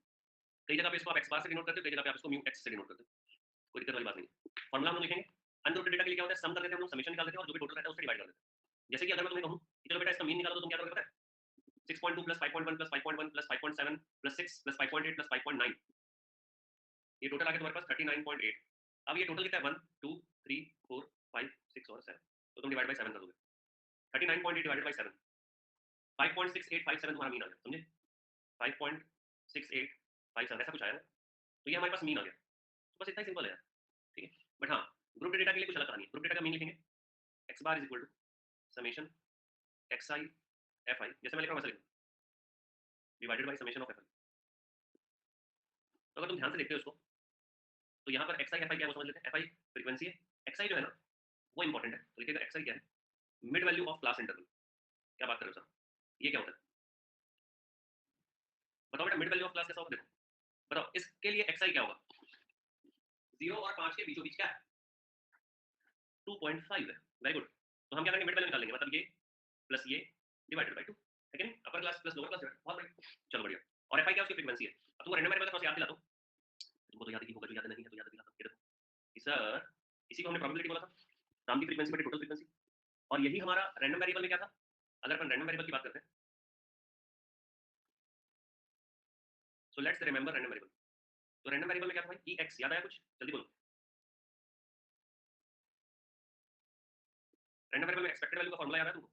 कई जगह पे इसको आप एक्स बार से डिनोट करते हो, कई जगह पे आप इसको म्यू एक्स से डिनोट करते हो, कोई दिक्कत वाली बात नहीं है। फॉर्मूला हम लोग लिखेंगे, अनग्रुप्ड डेटा के लिए क्या होता है, सम कर देते हैं हम लोग, समेशन निकाल देते हैं और जो भी टोटल रहता है उससे डिवाइड कर देते हैं। जैसे कि अगर मैं तुम्हें कहूं कि चलो बेटा इसका मीन निकालो, तो तुम क्या करोगे पता है? 6.2 plus 5.1 plus 5.1 plus 5.7 plus 6 plus 5.8 plus 5.9, ये टोटल आ गया तुम्हारे पास 39.8। अब ये टोटल कितना है? 1 2 3 4 5 6 और 7, तो तुम डिवाइड बाय 7 कर दोगे। 39.8 डिवाइडेड बाय 7, 5.6857 तुम्हारा मीन आ गया, समझे? 5.6857 ऐसा कुछ आया ना, तो ये हमारे पास मीन आ गया। तो बस इतना ही सिंपल है यार। ठीक है, बट हाँ ग्रुप डेटा के लिए कुछ अलग कहानी है। ग्रुप डेटा का मीन लिखेंगे, x bar is equal to summation x i f i, जैसे मैं लिख रहा हूँ वैसे लिखो, divided by summation of f i. तो अगर तुम ध्यान से देखते हो उसको, तो यहाँ पर एक्स आई एफ आई क्या है वो समझ लेते हैं। एफ आई फ्रीक्वेंसी है, एक्स आई जो है ना वो इंपॉर्टेंट है। तो लिखिएगा एक्स आई क्या है, mid value of class interval. क्या बात कर रहे हो सर, ये क्या होता है? बताओ बेटा, मिड वैल्यू ऑफ क्लास कैसा होगा? देखो बताओ, इसके लिए एक्स आई क्या होगा? 0 और 5 के बीचों बीच क्या है? 2.5 है। Very good. तो हम क्या करेंगे, मिड वैल्यू निकाल लेंगे, मतलब ये प्लस ये डिवाइडेड बाय 2 है कि नहीं, upper class plus lower class divide. बहुत बढ़िया, चलो बढ़िया। और एफ आई क्या, उसकी फ्रीक्वेंसी है। अब तुमको रैंडम वेरिएबल का याद दिलाता हूं, तुमको तो याद ही होगा, जो याद नहीं है तो याद दिलाता हूं। ये देखो सर, इसी को हमने प्रोबेबिलिटी बोला था, राम की फ्रीक्वेंसी बटे टोटल फ्रीक्वेंसी। और यही हमारा रैंडम वेरिएबल में क्या था, अगर अपन रैंडम वेरिएबल की बात करते हैं, so let's remember random variable. तो रैंडम वेरिएबल में क्या था भाई, ई एक्स, याद आया कुछ? जल्दी बोलो। रैंडम वेरिएबल में एक्सपेक्टेड वैल्यू का फार्मूला याद है तुमको?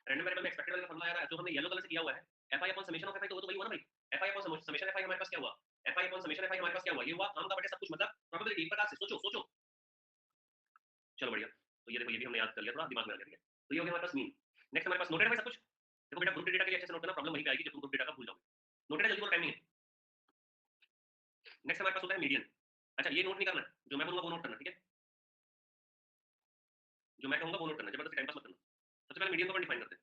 रैंडम वेरिएबल में एक्सपेक्टेड वैल्यू का फार्मूला याद है, जो हमने येलो कलर से किया हुआ है, F I upon summation of f i. तो वो तो वही हुआ ना भाई, F I upon summation F I हमारे पास क्या हुआ, F I upon summation F I हमारे पास क्या हुआ, ये हुआ आम का बटे सब कुछ, मतलब प्रोबेबिलिटी। एक प्रकार से सोचो सोचो, चलो बढ़िया। तो ये देखो, ये भी हमने याद कर लिया, थोड़ा दिमाग में आ गया। तो ये हो गया हमारे पास मीन। नेक्स्ट हमारे पास नोटेड है भाई सब कुछ। देखो बेटा, ग्रुप डेटा के लिए अच्छे से नोट करना, प्रॉब्लम वहीं पे आएगी जब तुम ग्रुप डेटा का भूल जाओगे। नोटेड है, जल्दी बोलो, टाइम नहीं है। नेक्स्ट हमारे पास होता है मीडियन। अच्छा ये नोट नहीं करना, जो मैं बोलूंगा वो नोट करना, ठीक है? जो मैं कहूंगा वो नोट करना, जबरदस्ती टाइम पास मत करना। सबसे पहले मीडियन को डिफाइन करते हैं।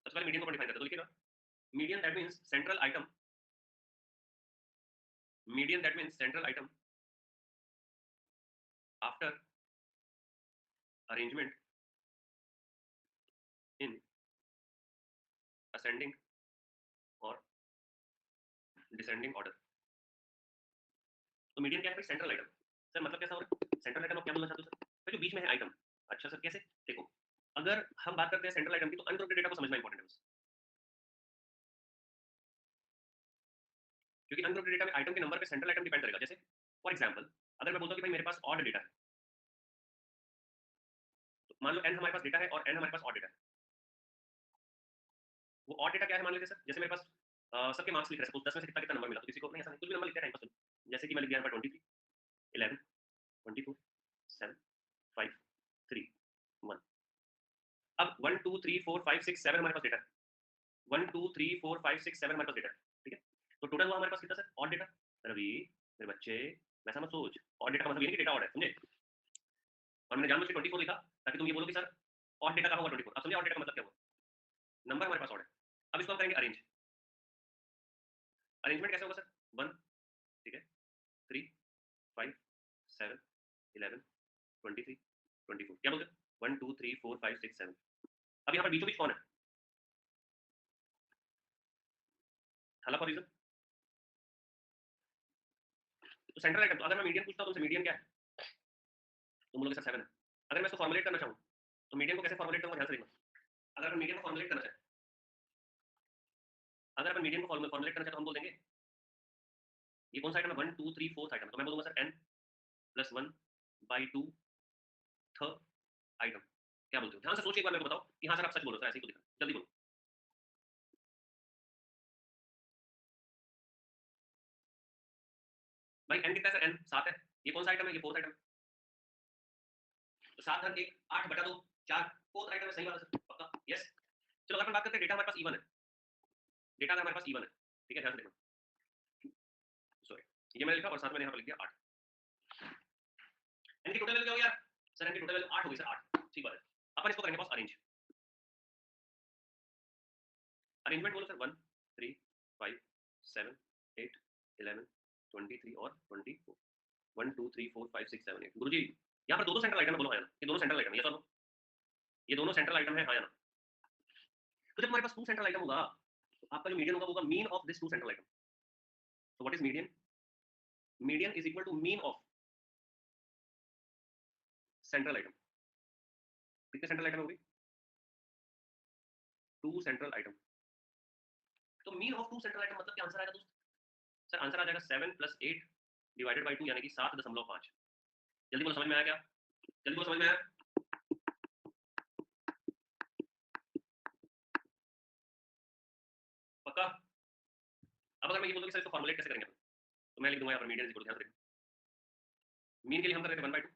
सबसे पहले मीडियन को डिफाइन करते हैं, तो लिखिएगा median that means central item, median that means central item after arrangement in ascending और डिसेंडिंग ऑर्डर। तो मीडियन क्या है भाई, सेंट्रल आइटम। सर मतलब कैसा हो रहा है सेंट्रल आइटम, आप क्या बोलना चाहते हो सर? जो बीच में है आइटम। अच्छा सर कैसे? देखो, अगर हम बात करते हैं सेंट्रल आइटम की, तो अनग्रुप्ड डेटा को समझना इंपॉर्टेंट है बस। क्योंकि अनग्रुप्ड डेटा में आइटम के नंबर पे सेंट्रल आइटम डिपेंड करेगा। जैसे फॉर एग्जांपल, अगर मैं बोलता हूं कि भाई मेरे पास ऑड डेटा है, तो मान लो n हमारे पास डेटा है और n हमारे पास ऑड डेटा है। वो ऑड डेटा क्या है मान लीजिए सर, जैसे मेरे पास सबके मार्क्स लिख रहे हैं, सपोज 10 में से कितना कितना नंबर मिला, तो किसी को नहीं, ऐसा नहीं, कुछ भी नंबर लिखते हैं टाइम पास। जैसे कि मैं लिख दिया यहाँ पर 23 11 24 7 5 3 1। अब 1 2 3 4 5 6 7 हमारे पास डेटा है। 1 2 3 4 5 6 7 हमारे पास डेटा है। ठीक है, तो टोटल हुआ हमारे पास कितना सर, ऑड डेटा। रवि मेरे बच्चे, वैसा मत सोच, ऑड डेटा का मतलब ये नहीं कि डेटा ऑड है, समझे? और मैंने जानबूझ के 24 लिखा ताकि तुम ये बोलो कि सर ऑड डेटा कहाँ हुआ 24। अब समझे ऑड डेटा का मतलब क्या हुआ, नंबर हमारे पास ऑड है। अब इसको हम करेंगे अरेंज। अरेंजमेंट कैसे होगा सर, 1, ठीक है, 3 5 7 11 23 24, क्या बोलते हैं 1 2 3 4 5 6 7। अब यहाँ पर बीचों बीच कौन है, हाला फॉर रीजन। तो सेंट्रल आइटम, तो अगर मैं मीडियन पूछता हूं तुमसे, मीडियन क्या है, तुम बोलोगे सर 7 है। अगर मैं इसको फॉर्मुलेट करना चाहूँ, तो मीडियन को कैसे फॉर्मुलेट करूंगा, ध्यान से देखना। अगर अपन मीडियन को फॉर्मुलेट करना चाहें, अगर अपन मीडियन को फॉर्मुलेट करना चाहें, तो हम बोल देंगे ये कौन सा आइटम है, 1 2 3 4 आइटम, तो मैं बोलूंगा सर n + 1/2 आइटम। क्या बोलते हो? ध्यान से सोच के एक बार मेरे को बताओ कि हाँ सर आप सच बोल रहे हो, ऐसे ही तो दिखा, जल्दी बोलो। भाई n कितना है सर? n 7 है। ये कौन सा आइटम है? ये फोर्थ आइटम। तो 7 धन 1 8 बटा 2 4 फोर्थ आइटम है, सही बात है सर, पक्का यस। चलो अगर हम बात करते हैं डेटा हमारे पास इवन है, डेटा हमारे पास इवन है, ठीक है, ध्यान से देखो, सॉरी ये मैंने लिखा और साथ में यहाँ पे लिख दिया 8। n की टोटल वैल्यू क्या होगी यार? सर n की टोटल वैल्यू 8 होगी सर, 8, ठीक बात है। अपन इसको करेंगे बस अरेंज, अरेंजमेंट बोलो सर, 1 3 5 7 8 11 23 और 24, 1 2 3 4 5 6 7 8। गुरुजी यहाँ पर दो दो सेंट्रल आइटम है, बोलो हाँ या ना? ये दोनों सेंट्रल आइटम है, ये दोनों, ये दोनों सेंट्रल आइटम है, हाँ या ना? तो जब हमारे पास टू सेंट्रल आइटम होगा तो आपका जो मीडियन होगा वो होगा mean of this two central item. So what is median? Median is equal to mean of central item. कितने सेंट्रल आइटम होगी? Two central item. तो mean of two central item मतलब क्या आंसर आएगा दोस्त? सर आंसर आ जाएगा 7 + 8 divided by 2 यानी कि 7.5। जल्दी बोलो समझ में आया क्या? जल्दी बोलो समझ में आया? पक्का? अब अगर मैं ये बोलूं कि सर इसको फॉर्मुलेट कैसे करेंगे अपन, तो मैं लिख दूंगा यहाँ पर मीडियन इज इक्वल टू, ध्यान से देखो, मीन के लिए हम कर रहे थे 1/2,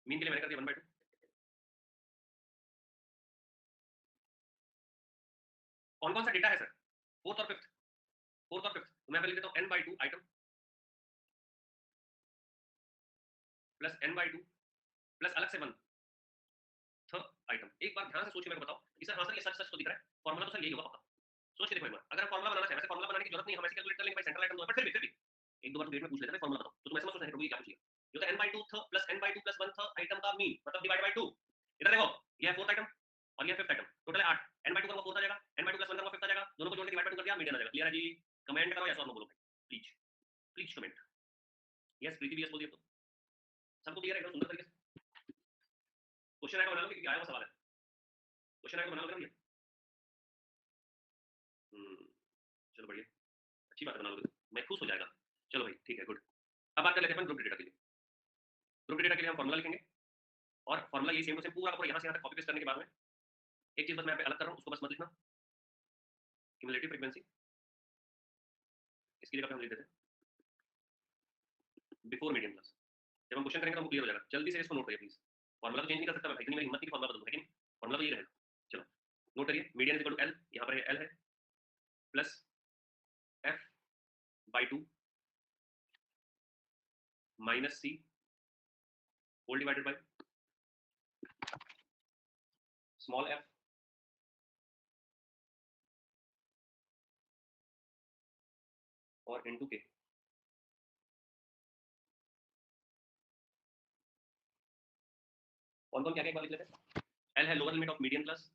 मीन के लिए मैंने कर दिया 1/2। कौन कौन सा डेटा है सर? फोर्थ और फिफ्थ, फोर्थ और फिफ्थ, तो मैं पहले लिख देता हूँ n/2 item plus n/2 plus अलग से 1 थ आइटम। एक बार ध्यान से सोच के मेरे को बताओ कि सर हाँ सर ये सच सच तो दिख रहा है, फॉर्मूला तो सर यही होगा पक्का। सोच के देखो एक बार, अगर फॉर्मूला बनाना चाहे, वैसे फॉर्मूला बनाने की जरूरत नहीं, हम ऐसे कैलकुलेट कर लेंगे भाई, सेंट्रल आइटम तो है, पर फिर भी एक दो बार तो डेट में पूछ लेते हैं फॉर्मूला बताओ, तो तुम ऐसे मत सोचना कि क्या पूछिए। ये तो n/2 थ प्लस n/2 प्लस 1 थ आइटम का मीन मतलब डिवाइड बाय 2। इधर देखो, ये है फोर्थ आइटम और ये है फिफ्थ आइटम, टोटल है 8। n/2 करूंगा फोर्थ आ जाएगा, n/2 प्लस 1 करूंगा फिफ्थ आ जाएगा, दोनों को जोड़ के डिवाइड बाय 2 कर दिया, मीडियन आ जाएगा। क्लियर है जी? कमेंट करो यस और नो बोलो भाई, प्लीज प्लीज कमेंट। यस प्रीति भी यस बोल दिया तो सबको क्लियर है, एकदम सुंदर तरीके से। क्वेश्चन आएगा बना लो क्योंकि आया हुआ सवाल है, क्वेश्चन आएगा बना लो भैया। चलो बढ़िया, अच्छी बात है, बना लोगे तो मैं खुश हो जाएगा। चलो भाई ठीक है, गुड। अब बात कर लेते हैं ग्रुप डेटा के लिए। ग्रुप डेटा के लिए हम फॉर्मूला लिखेंगे और फॉर्मूला ये सेम टू सेम पूरा पूरा यहाँ से यहाँ तक कॉपी पेस्ट करने के बाद में एक चीज बस मैं यहाँ पे अलग कर रहा हूँ, उसको बस मत लिखना, क्यूमुलेटिव फ्रीक्वेंसी, इसकी जगह पे हम लिख देते हैं बिफोर मीडियम क्लास। जब हम क्वेश्चन करेंगे तो हमको क्लियर हो जाएगा। जल्दी से इसको नोट करिए प्लीज, फॉर्मूला तो चेंज नहीं कर सकता मैं, इतनी मेरी हिम्मत नहीं कि फॉर्मूला बदलूं, है कि नहीं? फॉर्मूला तो ये रहेगा। चलो नोट करिए, median is equal to l, यहाँ पर एल है plus f by 2 minus c whole divided by small f और इनटू के। कौन कौन क्या क्या एक बार लिख लेते हैं। एल है lower limit of median class,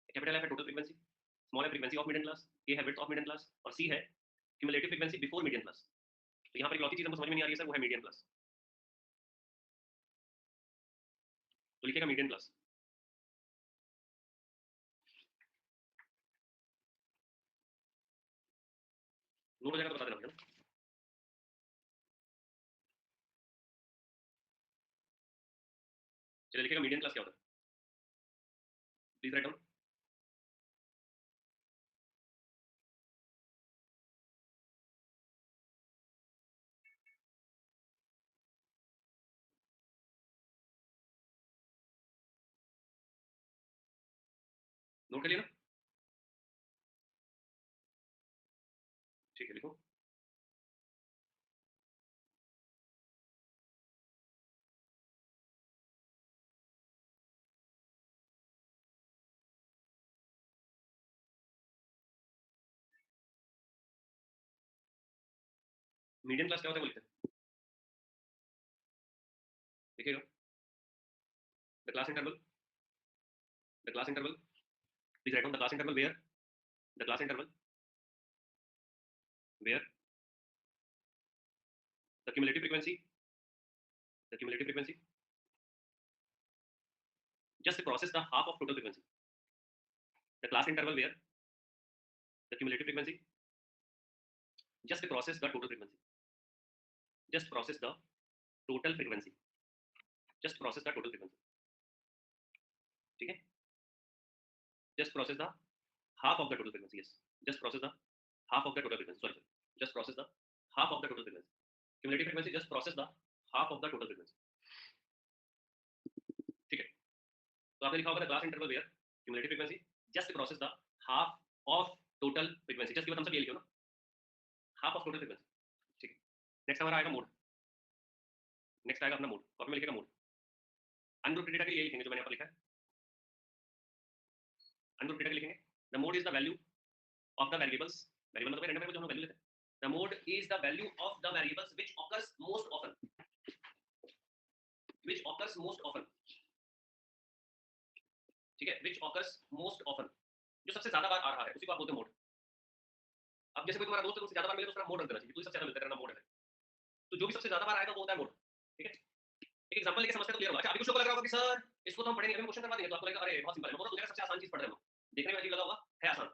capital F है टोटल फ्रीक्वेंसी, स्मॉल है फ्रीक्वेंसी ऑफ मीडियन क्लास, के है विड्थ ऑफ मीडियन क्लास और सी है cumulative frequency before median class. तो यहाँ पर एक लौती चीज हमको समझ में नहीं आ रही है सर, वो है मीडियन क्लास। तो लिखेगा मीडियन क्लास। नोट हो जाएगा तो बता देना भैया। चलिए लिखेगा मीडियन क्लास क्या होता है, प्लीज राइट डाउन। नोट कर लिया ना? ठीक है लिखो। मीडियन क्लास क्या होता है वो लिखते हैं, देखिएगा। The class interval, the class interval, please write down the class interval where, the class interval where the cumulative frequency, the cumulative frequency just process the half of total frequency, the class interval where the cumulative frequency just process the total frequency, just process the total frequency, just process the total frequency, ठीक है, just process the half of the total frequency, yes, just process the half of the total frequency, sorry, just process the half of the total frequency, cumulative frequency just process the half of the total frequency, ठीक है। तो आपने लिखा होगा the class interval where cumulative frequency just process the half of total frequency, just की मतलब हम सब ये लिखो ना, हाफ ऑफ टोटल फ्रीक्वेंसी, ठीक है। नेक्स्ट हमारा आएगा मोड, नेक्स्ट आएगा अपना मोड, कॉपी में लिखेगा मोड, अनग्रुप्ड डेटा के लिए लिखेंगे जो मैंने यहाँ पर लिखा है, अनग्रुप्ड डेटा के लिखेंगे the mode is the value of the variables, variable मतलब रैंडम वेरिएबल जो हम वैल्यू लेते हैं, the mode is the value of the variables which occurs most often, which occurs most often, ठीक है, व्हिच ऑकर्स मोस्ट ऑफन, जो सबसे ज्यादा बार आ रहा है उसी को आप बोलते हैं मोड। अब जैसे कोई तुम्हारा दोस्त है उससे ज्यादा बार मिले तो उसका मोड रख देना चाहिए, तू सबसे ज्यादा मिलता है मोड है, तो जो भी सबसे ज्यादा बार आएगा वो होता है मोड, ठीक है। एक एग्जांपल लेके समझते तो क्लियर होगा। अच्छा अभी कुछ लोगों को लग रहा होगा कि सर इसको तो हम पढ़ेंगे, अभी क्वेश्चन करवा देंगे, तो आपको लगेगा अरे बहुत सिंपल है, मैं बोल रहा हूं दुनिया का सबसे आसान चीज पढ़ रहे हो, देखने में अजीब लगा होगा, है आसान,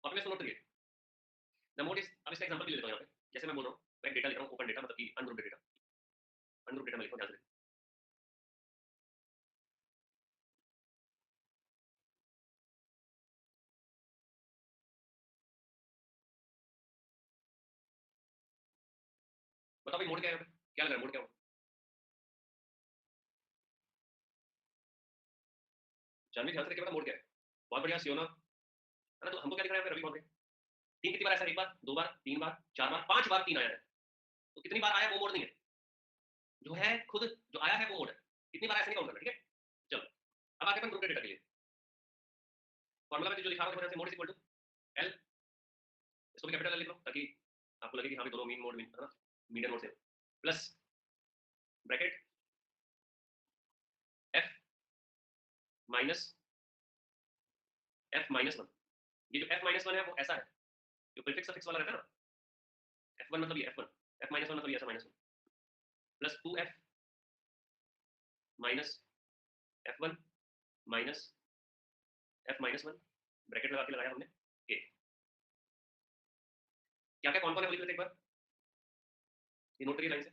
कॉपी में नोट करिए द मोड इज, अब इसका एग्जांपल भी ले लेता हूं यहाँ पे, जैसे मैं बोल रहा हूं मैं डेटा ले रहा हूं, ओपन डेटा मतलब कि अनग्रुप्ड डेटा, अनग्रुप्ड डेटा में लिखो ध्यान से, बताओ भाई मोड क्या है, क्या लग रहा है मोड क्या होगा, जानवी ध्यान से देखिए, मोड क्या है, बहुत बढ़िया सियोना है ना। तो हमको क्या लिख रहा है रवि कौन, तीन कितनी बार ऐसा, एक बार, दो बार, तीन बार, चार बार, पांच बार तीन आया है, तो कितनी बार आया वो मोड नहीं है, जो है खुद जो आया है वो मोड है, कितनी बार ऐसे नहीं काउंट करना, ठीक है। चलो अब आते हैं ग्रुप डेटा के लिए, फॉर्मूला में जो लिखा हुआ है mode is equal to L, इसको भी कैपिटल एल लिख लो ताकि आपको लगे कि हाँ भी दोनों मीन मोड है ना, मीडियन मोड से, plus bracket F minus F minus one, ये जो एफ माइनस वन है वो ऐसा है, जो प्रीफिक्स सफिक्स वाला रहता है ना, एफ वन मतलब ये F one, F minus one मतलब ये ऐसा minus one, plus two F minus F one minus F minus one, bracket लगा के लगाया हमने ए, क्या क्या कौन कौन है बोलिए एक बार, ये नोट करिए लाइन से,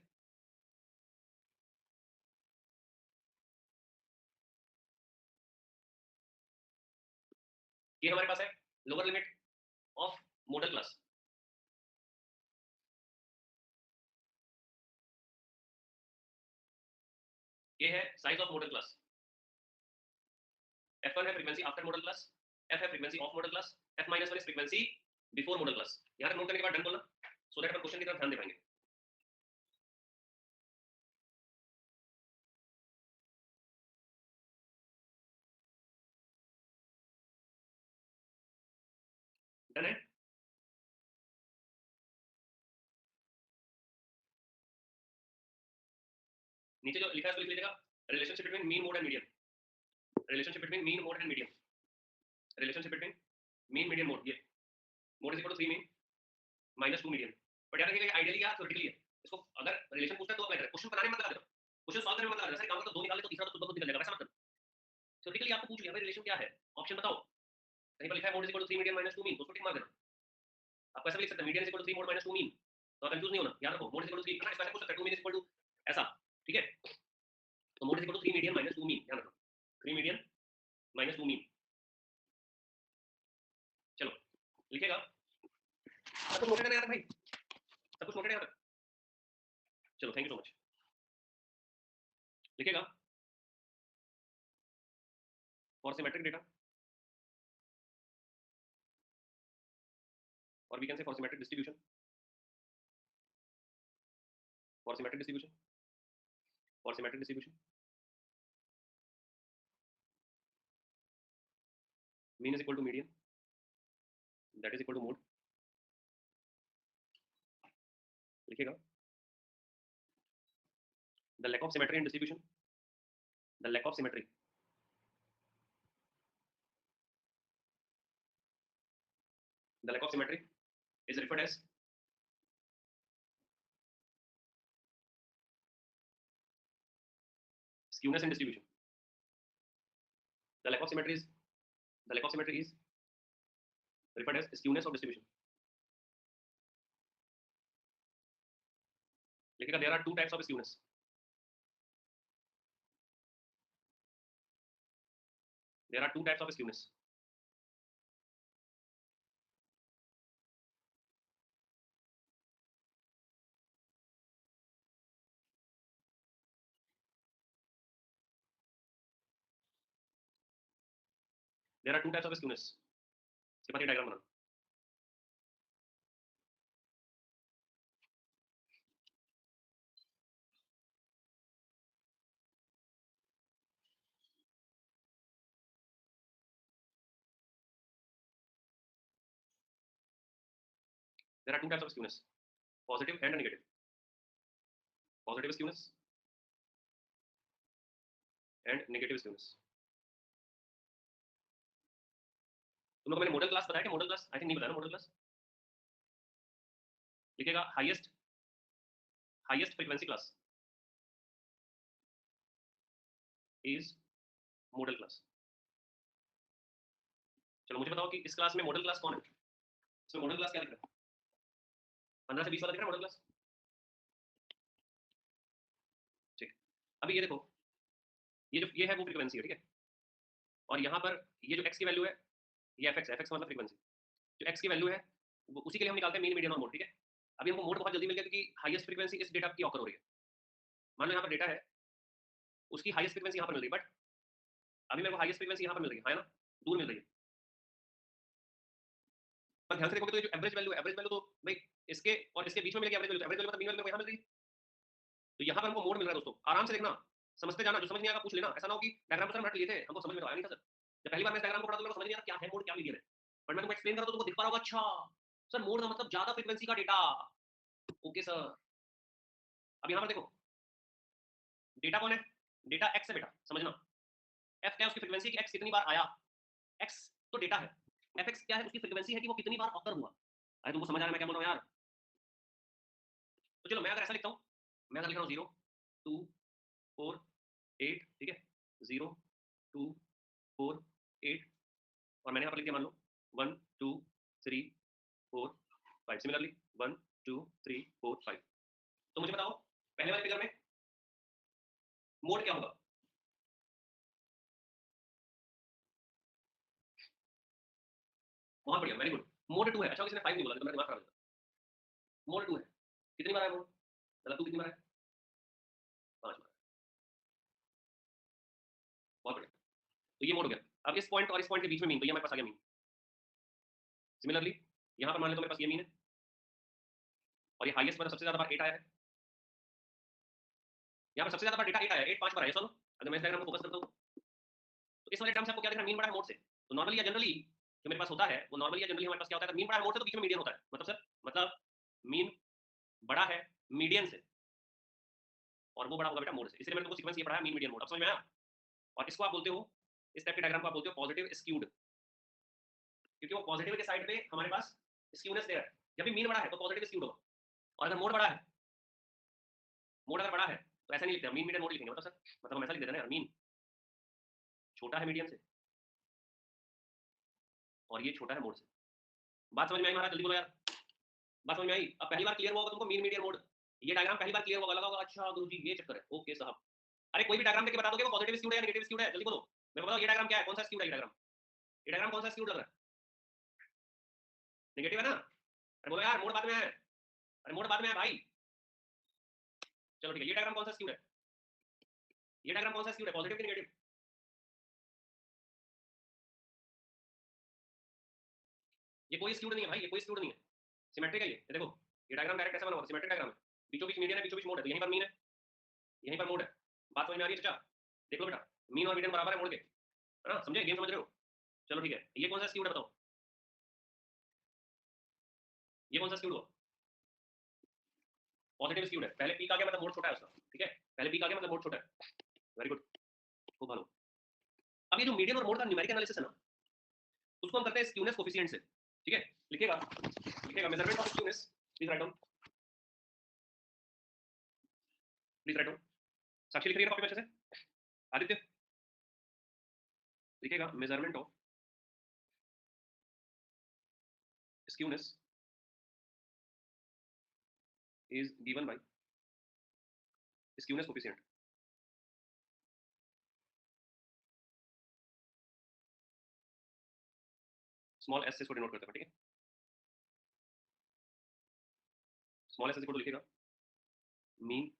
ये हमारे पास है lower limit of model class, ये है size of model class, F1 है frequency after model class, F है frequency of model class, F minus one is frequency before model class. यहाँ तक नोट करने के बाद डन बोलना, सो दैट अपन क्वेश्चन की तरफ ध्यान दे पाएंगे। डन है, नीचे जो लिखा है उसको लिख लीजिएगा, relationship between mean mode and median, relationship between mean mode and median, relationship between mean median mode, ये mode is equal to 3 mean minus 2 median. But याद रखिएगा आइडियली या थ्योरेटिकली है, इसको अगर रिलेशन पूछता है तो अप्लाई करें, क्वेश्चन बनाने में मत लगा देना, क्वेश्चन सॉल्व करने में मत लगा देना, सर काम तो दो निकाले तो तीसरा तो खुद ब खुद निकल जाएगा, वैसा मत करना। थ्योरेटिकली आपको पूछ लिया भाई रिलेशन क्या है, ऑप्शन बताओ, कहीं पर लिखा है mode is equal to 3 median minus 2 mean, तो उसको टिक मार देना। आप ऐसा भी लिख सकते हैं median is equal to 3 mode minus 2 mean, तो कंफ्यूज नहीं होना, याद रखो मोड इज इक्वल टू 3 ना, इसका पूछ सकते हैं 2 मीन इज इक्वल टू ऐसा, ठीक है। तो mode is equal to 3 median minus 2 mean, ध्यान रखो 3 मीडियन माइनस 2 मीन। चलो लिखेगा, सब कुछ नोटेड है यार भाई, सब कुछ नोटेड है यहाँ तक, चलो थैंक यू सो मच। लिखेगा फॉर सिमेट्रिक डेटा, और we can say for symmetric distribution, for symmetric distribution, for symmetric distribution mean is equal to median that is equal to mode. लिखेगा the lack of symmetry in distribution, the lack of symmetry, the lack of symmetry is referred as skewness in distribution, the lack of symmetry is, the lack of symmetry is referred as skewness of distribution। लिखेगा there are two types of skewness, There are two types of skewness. There are two types of skewness. इसके बाद ये diagram banana. There are two types of skewness, positive and negative. Positive skewness and negative skewness. तुम लोग को मैंने model class बताया क्या? Model class I think नहीं बताया ना. मॉडल क्लास लिखेगा highest frequency class is model class. चलो मुझे बताओ कि इस क्लास में मॉडल क्लास कौन है? इसमें मॉडल क्लास क्या लिख रहा है? 15 से 20 वाला दिख रहा है मॉडल क्लास. ठीक. अभी ये देखो, ये है वो फ्रीक्वेंसी है, ठीक है. और यहाँ पर ये जो x की वैल्यू है, ये fx है. fx मतलब फ्रीक्वेंसी. जो x की वैल्यू है उसी के लिए हम निकालते हैं मीन, मीडियन और मोड, ठीक है. अभी हमको मोड बहुत जल्दी मिल गया क्योंकि हाईएस्ट फ्रीक्वेंसी इस डेटा की ऑकर हो रही है. मान लो यहाँ पर डेटा है, उसकी हाईएस्ट फ्रीक्वेंसी यहाँ पर मिल रही है, बट अभी मेरे को हाईएस्ट फ्रीक्वेंसी यहाँ पर मिल रही है ना, दूर मिल रही है. पर ध्यान से देखोगे तो ये जो एवरेज वैल्यू तो भाई इसके और इसके बीच में मिलेगी एवरेज वैल्यू. एवरेज वैल्यू मतलब मीन वैल्यू यहाँ मिल रही है. तो यहाँ पर हमको मोड मिल रहा है दोस्तों. आराम से देखना, समझते जाना. जो समझ नहीं आएगा पूछ लेना. ऐसा ना हो कि डायग्राम पर सर हट लिए थे, हमको समझ में तो आया नहीं था सर. जब पहली बार मैं डायग्राम को पढ़ा तो मेरे को समझ नहीं आया क्या है मोड क्या मीडियन है. बट मैं तुमको एक्सप्लेन कर रहा हूं तो तुमको दिख पा रहा होगा. अच्छा सर मोड का मतलब ज्यादा फ्रीक्वेंसी का डेटा. Okay sir. अब यहाँ पर देखो डेटा कौन है? डेटा एक्स है बेटा, समझना. एफ क्या है? उसकी फ्रीक्वेंसी कि एक्स कितनी बार आया. एक्स तो डेटा है. एफ एक्स क्या है? उसकी फ्रीक्वेंसी है कि वो कितनी बार ऑकर हुआ. अरे तुमको समझ आ रहा है मैं क्या बोल रहा हूँ यार? तो चलो मैं अगर ऐसा लिखता हूँ, मैं अगर लिख रहा हूँ 0 2 4 8, ठीक है. 0 2 4 8 और मैंने यहाँ पर लिख दिया मान लो 1 2 3 4 5. सिमिलरली 1 2 3 4 5. तो मुझे बताओ पहले वाले फिगर में मोड क्या होगा? बहुत बढ़िया, वेरी गुड. मोड 2 है. अच्छा किसी ने 5 नहीं बोला तो मेरा दिमाग खराब हो जाता. मोड 2 है. कितनी बार है मोड? मतलब 2 कितनी बार है? 5 बार. बहुत बढ़िया. तो ये मोड हो गया. अब इस पॉइंट और इस पॉइंट के बीच में मीन, तो ये हमारे पास आ गया मीन. सिमिलरली यहाँ पर मान लें तो मेरे पास ये मीन है और ये हाईएस्ट पर सबसे ज्यादा बार 8 आया है. यहाँ पर सबसे ज्यादा बार डेटा 8 आया है. 8 5 बार आया. सुनो अगर मैं इस डायग्राम को फोकस करता हूँ तो इस वाले टर्म से आपको क्या दिख रहा है? मीन बड़ा है मोड से. तो नॉर्मली या जनरली जो मेरे पास होता है वो नॉर्मली या जनरली हमारे पास क्या होता है? मीन बड़ा है मोड से तो बीच में मीडियन होता है. मतलब सर मतलब मीन बड़ा है मीडियन से और वो बड़ा होगा बेटा मोड से. इसलिए मैंने तुमको सीक्वेंस ये पढ़ाया मीन मीडियन मोड. अब समझ में आया? और इसको आप बोलते हो, इस टाइप के डायग्राम को आप बोलते हो पॉजिटिव स्क्यूड, क्योंकि वो पॉजिटिव के साइड पे हमारे पास स्क्यूनेस दे रहा है. जब भी मीन बड़ा है तो पॉजिटिव स्क्यूड होगा. और अगर मोड बड़ा है, मोड अगर बड़ा है तो ऐसा नहीं लिखते, मीन मीडियन मोड लिखेंगे. मतलब सर मतलब हम ऐसा लिख देते हैं ना यार, मीन छोटा है मीडियन से और ये छोटा है मोड से. बात समझ में आई महाराज? जल्दी बोलो यार. बात समझ में आई? अब पहली बार क्लियर हुआ होगा तुमको मीन मीडियन मोड. ये डायग्राम पहली बार क्लियर होगा, लगा होगा अच्छा गुरुजी ये चक्कर है. ओके साहब. अरे कोई भी डायग्राम देख के बता दोगे वो पॉजिटिव स्क्यूड है या नेगेटिव स्क्यूड है? जल्दी बोलो. मेरे को बताओ ये डायग्राम क्या है? कौन सा स्क्यूड है ये डायग्राम? ये डायग्राम कौन सा स्क्यूड लग रहा है? नेगेटिव है ना? अरे बोलो यार मोड बाद में है. अरे मोड बाद में है भाई. चलो ठीक है. ये डायग्राम कौन सा स्क्यूड है? ये डायग्राम कौन सा स्क्यूड है? पॉजिटिव कि नेगेटिव? ये कोई स्क्यूड नहीं है भाई. ये कोई स्क्यूड नहीं है. सिमेट्रिक है ये देखो. ये डायग्राम डायरेक्ट ऐसा बना हुआ है. सिमेट्रिक डायग्राम है. बीचों बीच मीडियन है, बीचों बीच मोड है. तो यहीं पर मीन है, यहीं पर मोड है. बात समझ में आ रही है चाचा? देख लो बेटा मीन और मीडियन बराबर है मोड के, है ना? समझे? गेम समझ रहे हो? चलो ठीक है. ये कौन सा स्क्यूड है बताओ? ये कौन सा स्क्यूड हुआ? पॉजिटिव स्क्यूड है. पहले पीक आ गया मतलब मोड छोटा है उसका. ठीक है. पहले पीक आ गया मतलब मोड छोटा है. Very good. खूब भालो. अब ये जो मीडियन और मोड का न्यूमेरिकल एनालिसिस है ना, उसको हम करते हैं स्क्यूनेस कोफिशिएंट से. ठीक है. लिखिएगा लिखिएगा measurement of skewness. Please write down. Please write down. Sakshi लिख रही है कॉपी में अच्छे से? आदित्य लिखिएगा measurement of skewness is given by skewness coefficient. Small S से इसको डिनोट करते हैं, ठीक है। स्मॉल एस इक्वल टू लिखेगा मीन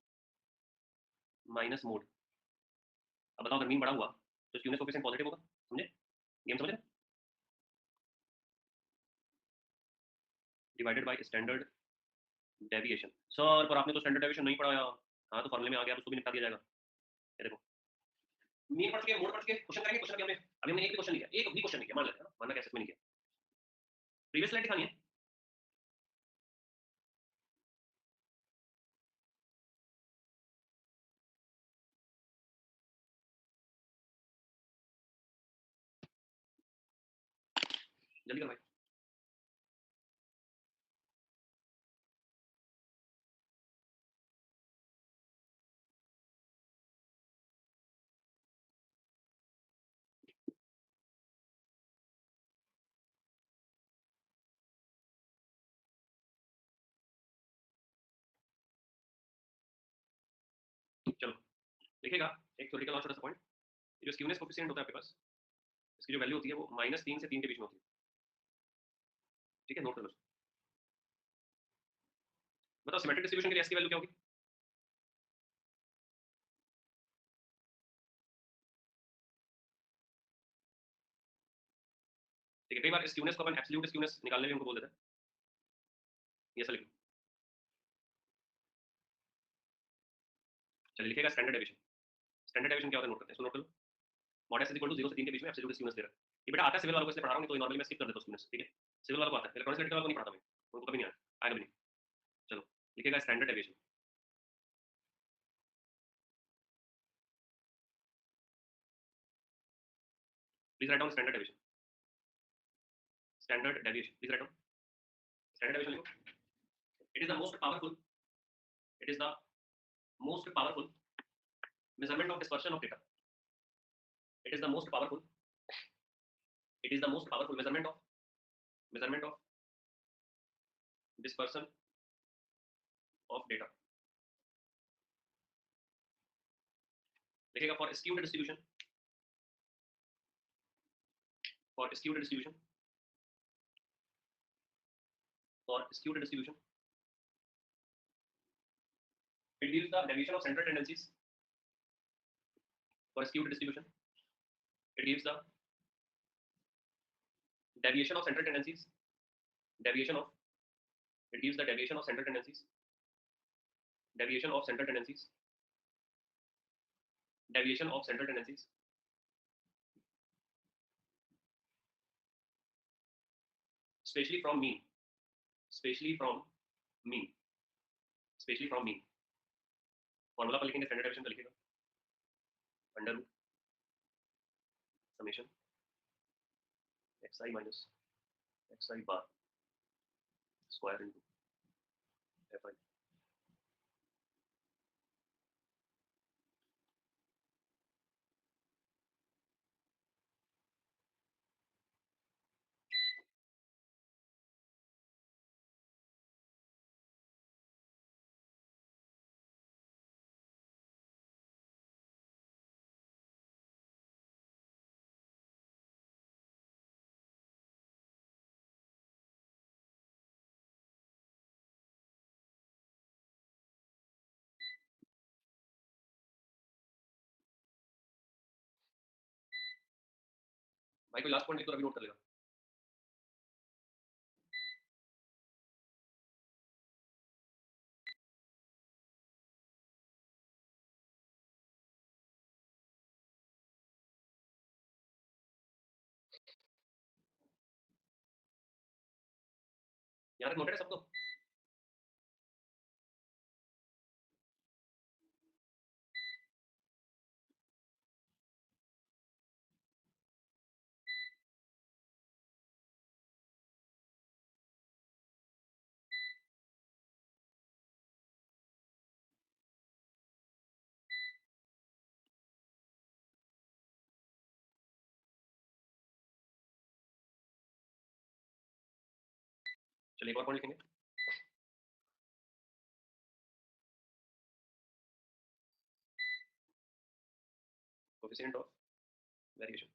माइनस मोड। अब बताओ अगर मीन बड़ा हुआ तो स्क्यूनेस कोएफिशिएंट पॉजिटिव होगा, समझे? गेम समझ रहे? Divided by standard deviation. Sir पर आपने तो स्टैंडर्ड डेविएशन नहीं पढ़ाया। हाँ तो फॉर्मूले में आ गया, उसको भी निपटा दिया जाएगा। ये देखो मीन पढ़ के मोड पढ़ के क्वेश्चन करेंगे। क्वेश्चन अभी हमने एक भी क्वेश्चन नहीं किया, एक भी क्वेश्चन नहीं किया, मान लेते हैं ना, मानना कैसे नहीं किया। प्रीवियस स्लाइड दिखानी है। जल्दी कर भाई। चलो लिखेगा एक थ्योरेटिकल और छोटा सा पॉइंट। ये जो स्क्यूनेस कोएफिशिएंट होता है आपके पास, इसकी जो वैल्यू होती है वो -3 से 3 के बीच में होती है, ठीक है। नोट कर लो। बताओ सिमेट्रिक डिस्ट्रीब्यूशन के लिए एस की वैल्यू क्या होगी? ठीक है, कई बार स्क्यूनेस को अपन एब्सोल्यूट स्क्यूनेस निकालने में उनको बोल देते हैं, ये ऐसा लिखो। चलिए लिखेगा स्टैंडर्ड डेविएशन। स्टैंडर्ड डेविएशन क्या होता है नोट करते हैं, इसको नोट कर लो। मॉड एस इक्वल टू 0 से 3 के बीच में एब्सोल्यूट स्क्यूनेस दे रहा है। ये बेटा आता है सिविल वालों को, इसलिए पढ़ा रहा हूं, नहीं तो नॉर्मली मैं स्किप कर देता हूं स्क्यूनेस, ठीक है। सिविल वालों को आता है, इलेक्ट्रॉनिक्स इलेक्ट्रिकल वालों को नहीं पढ़ाता मैं, उनको कभी नहीं आया, आएगा भी नहीं। चलो लिखेगा standard deviation. Please write down standard deviation. Standard deviation please write down. Standard deviation लिखो। It is the most powerful, it is the most powerful measurement of dispersion of data. It is the most powerful, it is the most powerful measurement of dispersion of data. लिखेगा for skewed distribution, for skewed distribution, for skewed distribution, it gives the deviation of central tendencies. For skewed distribution, it gives the deviation of central tendencies, deviation of, it gives the deviation of central tendencies, deviation of central tendencies, deviation of central tendencies, especially from mean, especially from mean, especially from mean. Formula पर लिखेंगे standard deviation का, लिखेगा under root summation xi minus xi bar square into fi. भाई कोई last point लिख तो अभी note कर लेगा। यहाँ तक नोटेड है सबको? चलिए एक और पॉइंट लिखेंगे। कोएफिशिएंट ऑफ वेरिएशन,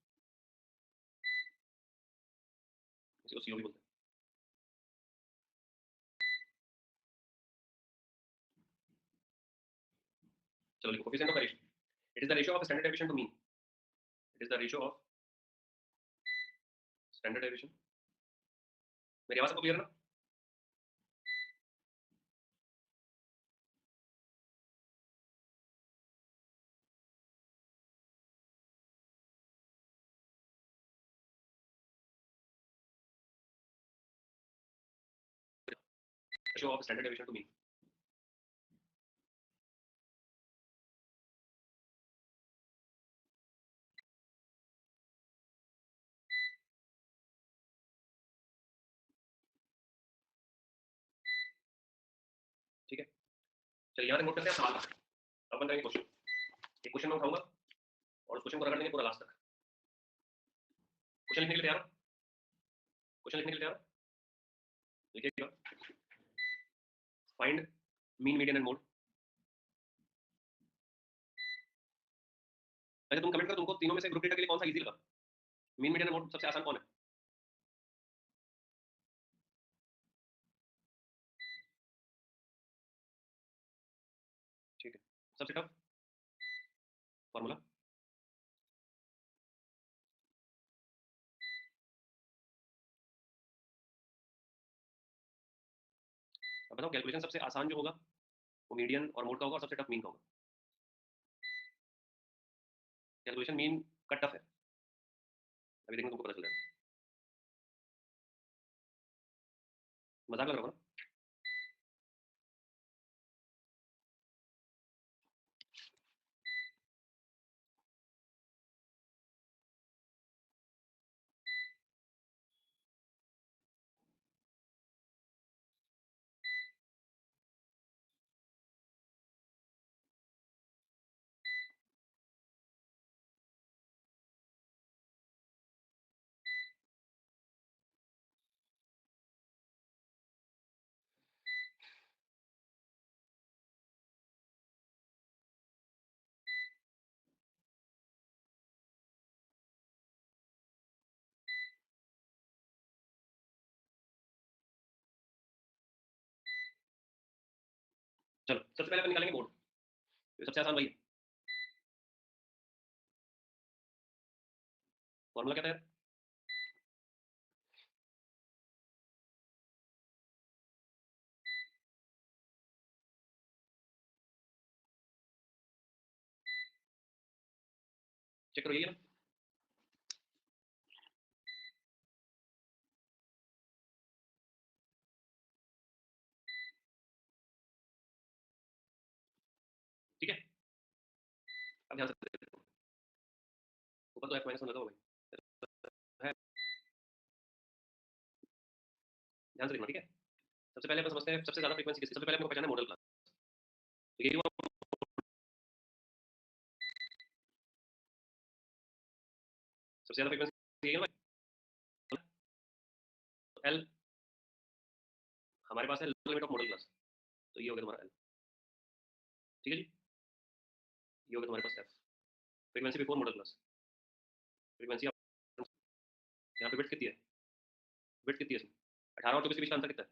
इसको सीओ भी बोलते हैं। चलो लिखो coefficient of variation, it is the ratio of standard deviation to mean, it is the ratio of standard deviation. मेरी आवाज को क्लियर है ना? Ratio of standard deviation to mean. ठीक है, चलिए यहाँ पे नोट करते हैं सवाल। अब अपन करेंगे क्वेश्चन। एक क्वेश्चन मैं उठाऊंगा और उस क्वेश्चन को रगड़ देंगे पूरा लास्ट तक। क्वेश्चन लिखने के लिए तैयार हो? क्वेश्चन लिखने के लिए तैयार हो? लिखिएगा, find mean median and mode. पहले तुम कमेंट करो तुमको तीनों में से ग्रुप डेटा के लिए कौन सा इजी लगा। मीन मीडियन एंड मोड सबसे आसान कौन है? ठीक है, सबसे टफ फॉर्मूला। अब बताओ कैलकुलेशन सबसे आसान जो होगा वो मीडियन और मोड का होगा और सबसे टफ मीन का होगा। कैलकुलेशन मीन का टफ है, अभी देखने तुमको पता चल जाएगा। मजाक लग रहा होगा ना? चलो सबसे पहले अपन निकालेंगे मोड, तो सबसे आसान वही है। फॉर्मूला क्या था यार? चेक करो, यही है ना? ठीक है, अब ध्यान से देखो, ऊपर तो f माइनस वन लगा होगा है, ध्यान से देखना। ठीक है, सबसे पहले अपन समझते हैं सबसे ज्यादा फ्रीक्वेंसी किसकी। सबसे पहले हमको पहचाना है मॉडल क्लास, तो यही हुआ। सबसे ज्यादा फ्रीक्वेंसी यही है ना? एल हमारे पास है लिमिट ऑफ मॉडल क्लास, तो ये हो गया तुम्हारा एल। ठीक है जी, ये हो गया तुम्हारे पास F, frequency before model class. Frequency यहाँ पे बिट कितनी है? बिट कितनी है इसमें? 18 और 24 के बीच का अंतर कितना है?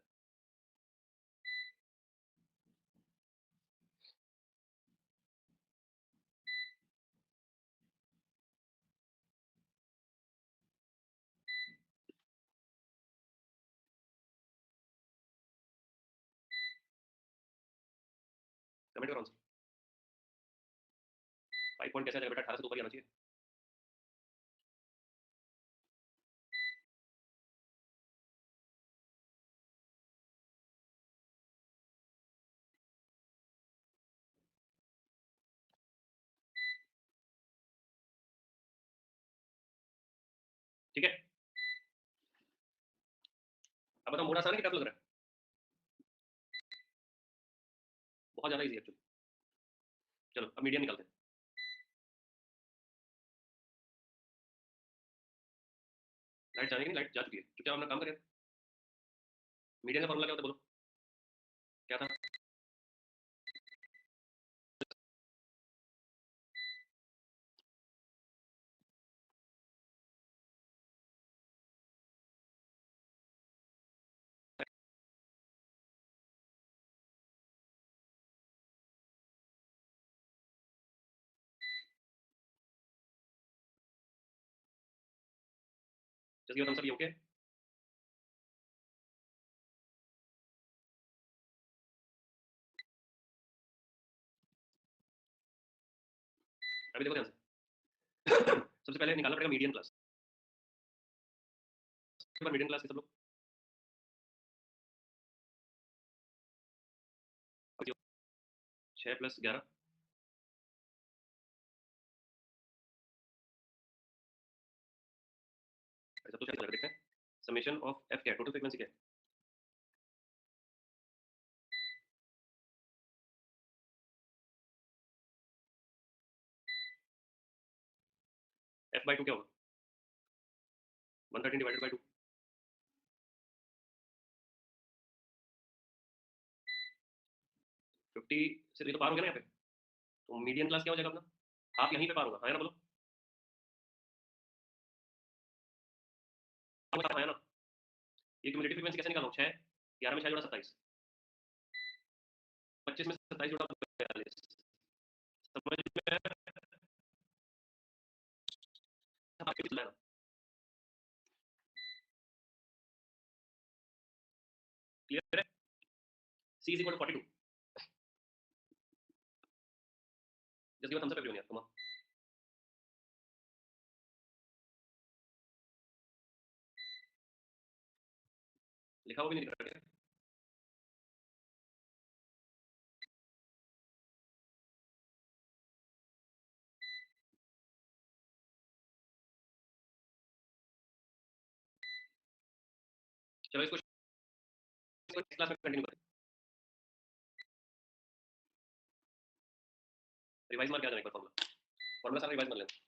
कमेंट करो आंसर। 5 पॉइंट कैसे आ जाएगा बेटा? 18 से तो ऊपर ही आना चाहिए। ठीक है, अब बताओ मोड आसान है कि टफ लग रहा है? बहुत ज्यादा इजी एक्चुअली। चलो अब मीडियम निकालते हैं। लाइट जाने की नहीं, लाइट जा चुकी है, चुपचाप अपना काम करें। मीडियम का फॉर्मूला क्या होता है बोलो? क्या था? Just give a thumbs up, ये ओके? अभी देखो ध्यान से। सबसे पहले निकालना पड़ेगा मीडियन क्लास। मीडियन क्लास के सब लोग 6 + 11 सब तो शायद लग देखते हैं। समेशन ऑफ एफ क्या है, टोटल फ्रीक्वेंसी क्या है? f/2 क्या होगा? 113 डिवाइडेड बाय 2। 50 से ये तो पार हो गया ना यहाँ पे। तो मीडियन क्लास क्या हो जाएगा अपना? हाफ यहीं पे पार होगा, हाँ या ना बोलो? हाँ या ना? ये क्यूमुलेटिव फ्रीक्वेंसी कैसे निकालूं? 6 11 में 6 जोड़ा 27, 25 में 27 जोड़ा 42। समझ में आया? आपके भी चला है ना? क्लियर है? c = 42। Just give a thumbs up everyone यार, कम ऑन। लिखा हुआ भी नहीं दिख रहा है। चलो इसको नेक्स्ट क्लास में कंटिन्यू करें। रिवाइज मार के आ जाना एक बार फॉर्मूला। फॉर्मूला सारा रिवाइज कर लेना।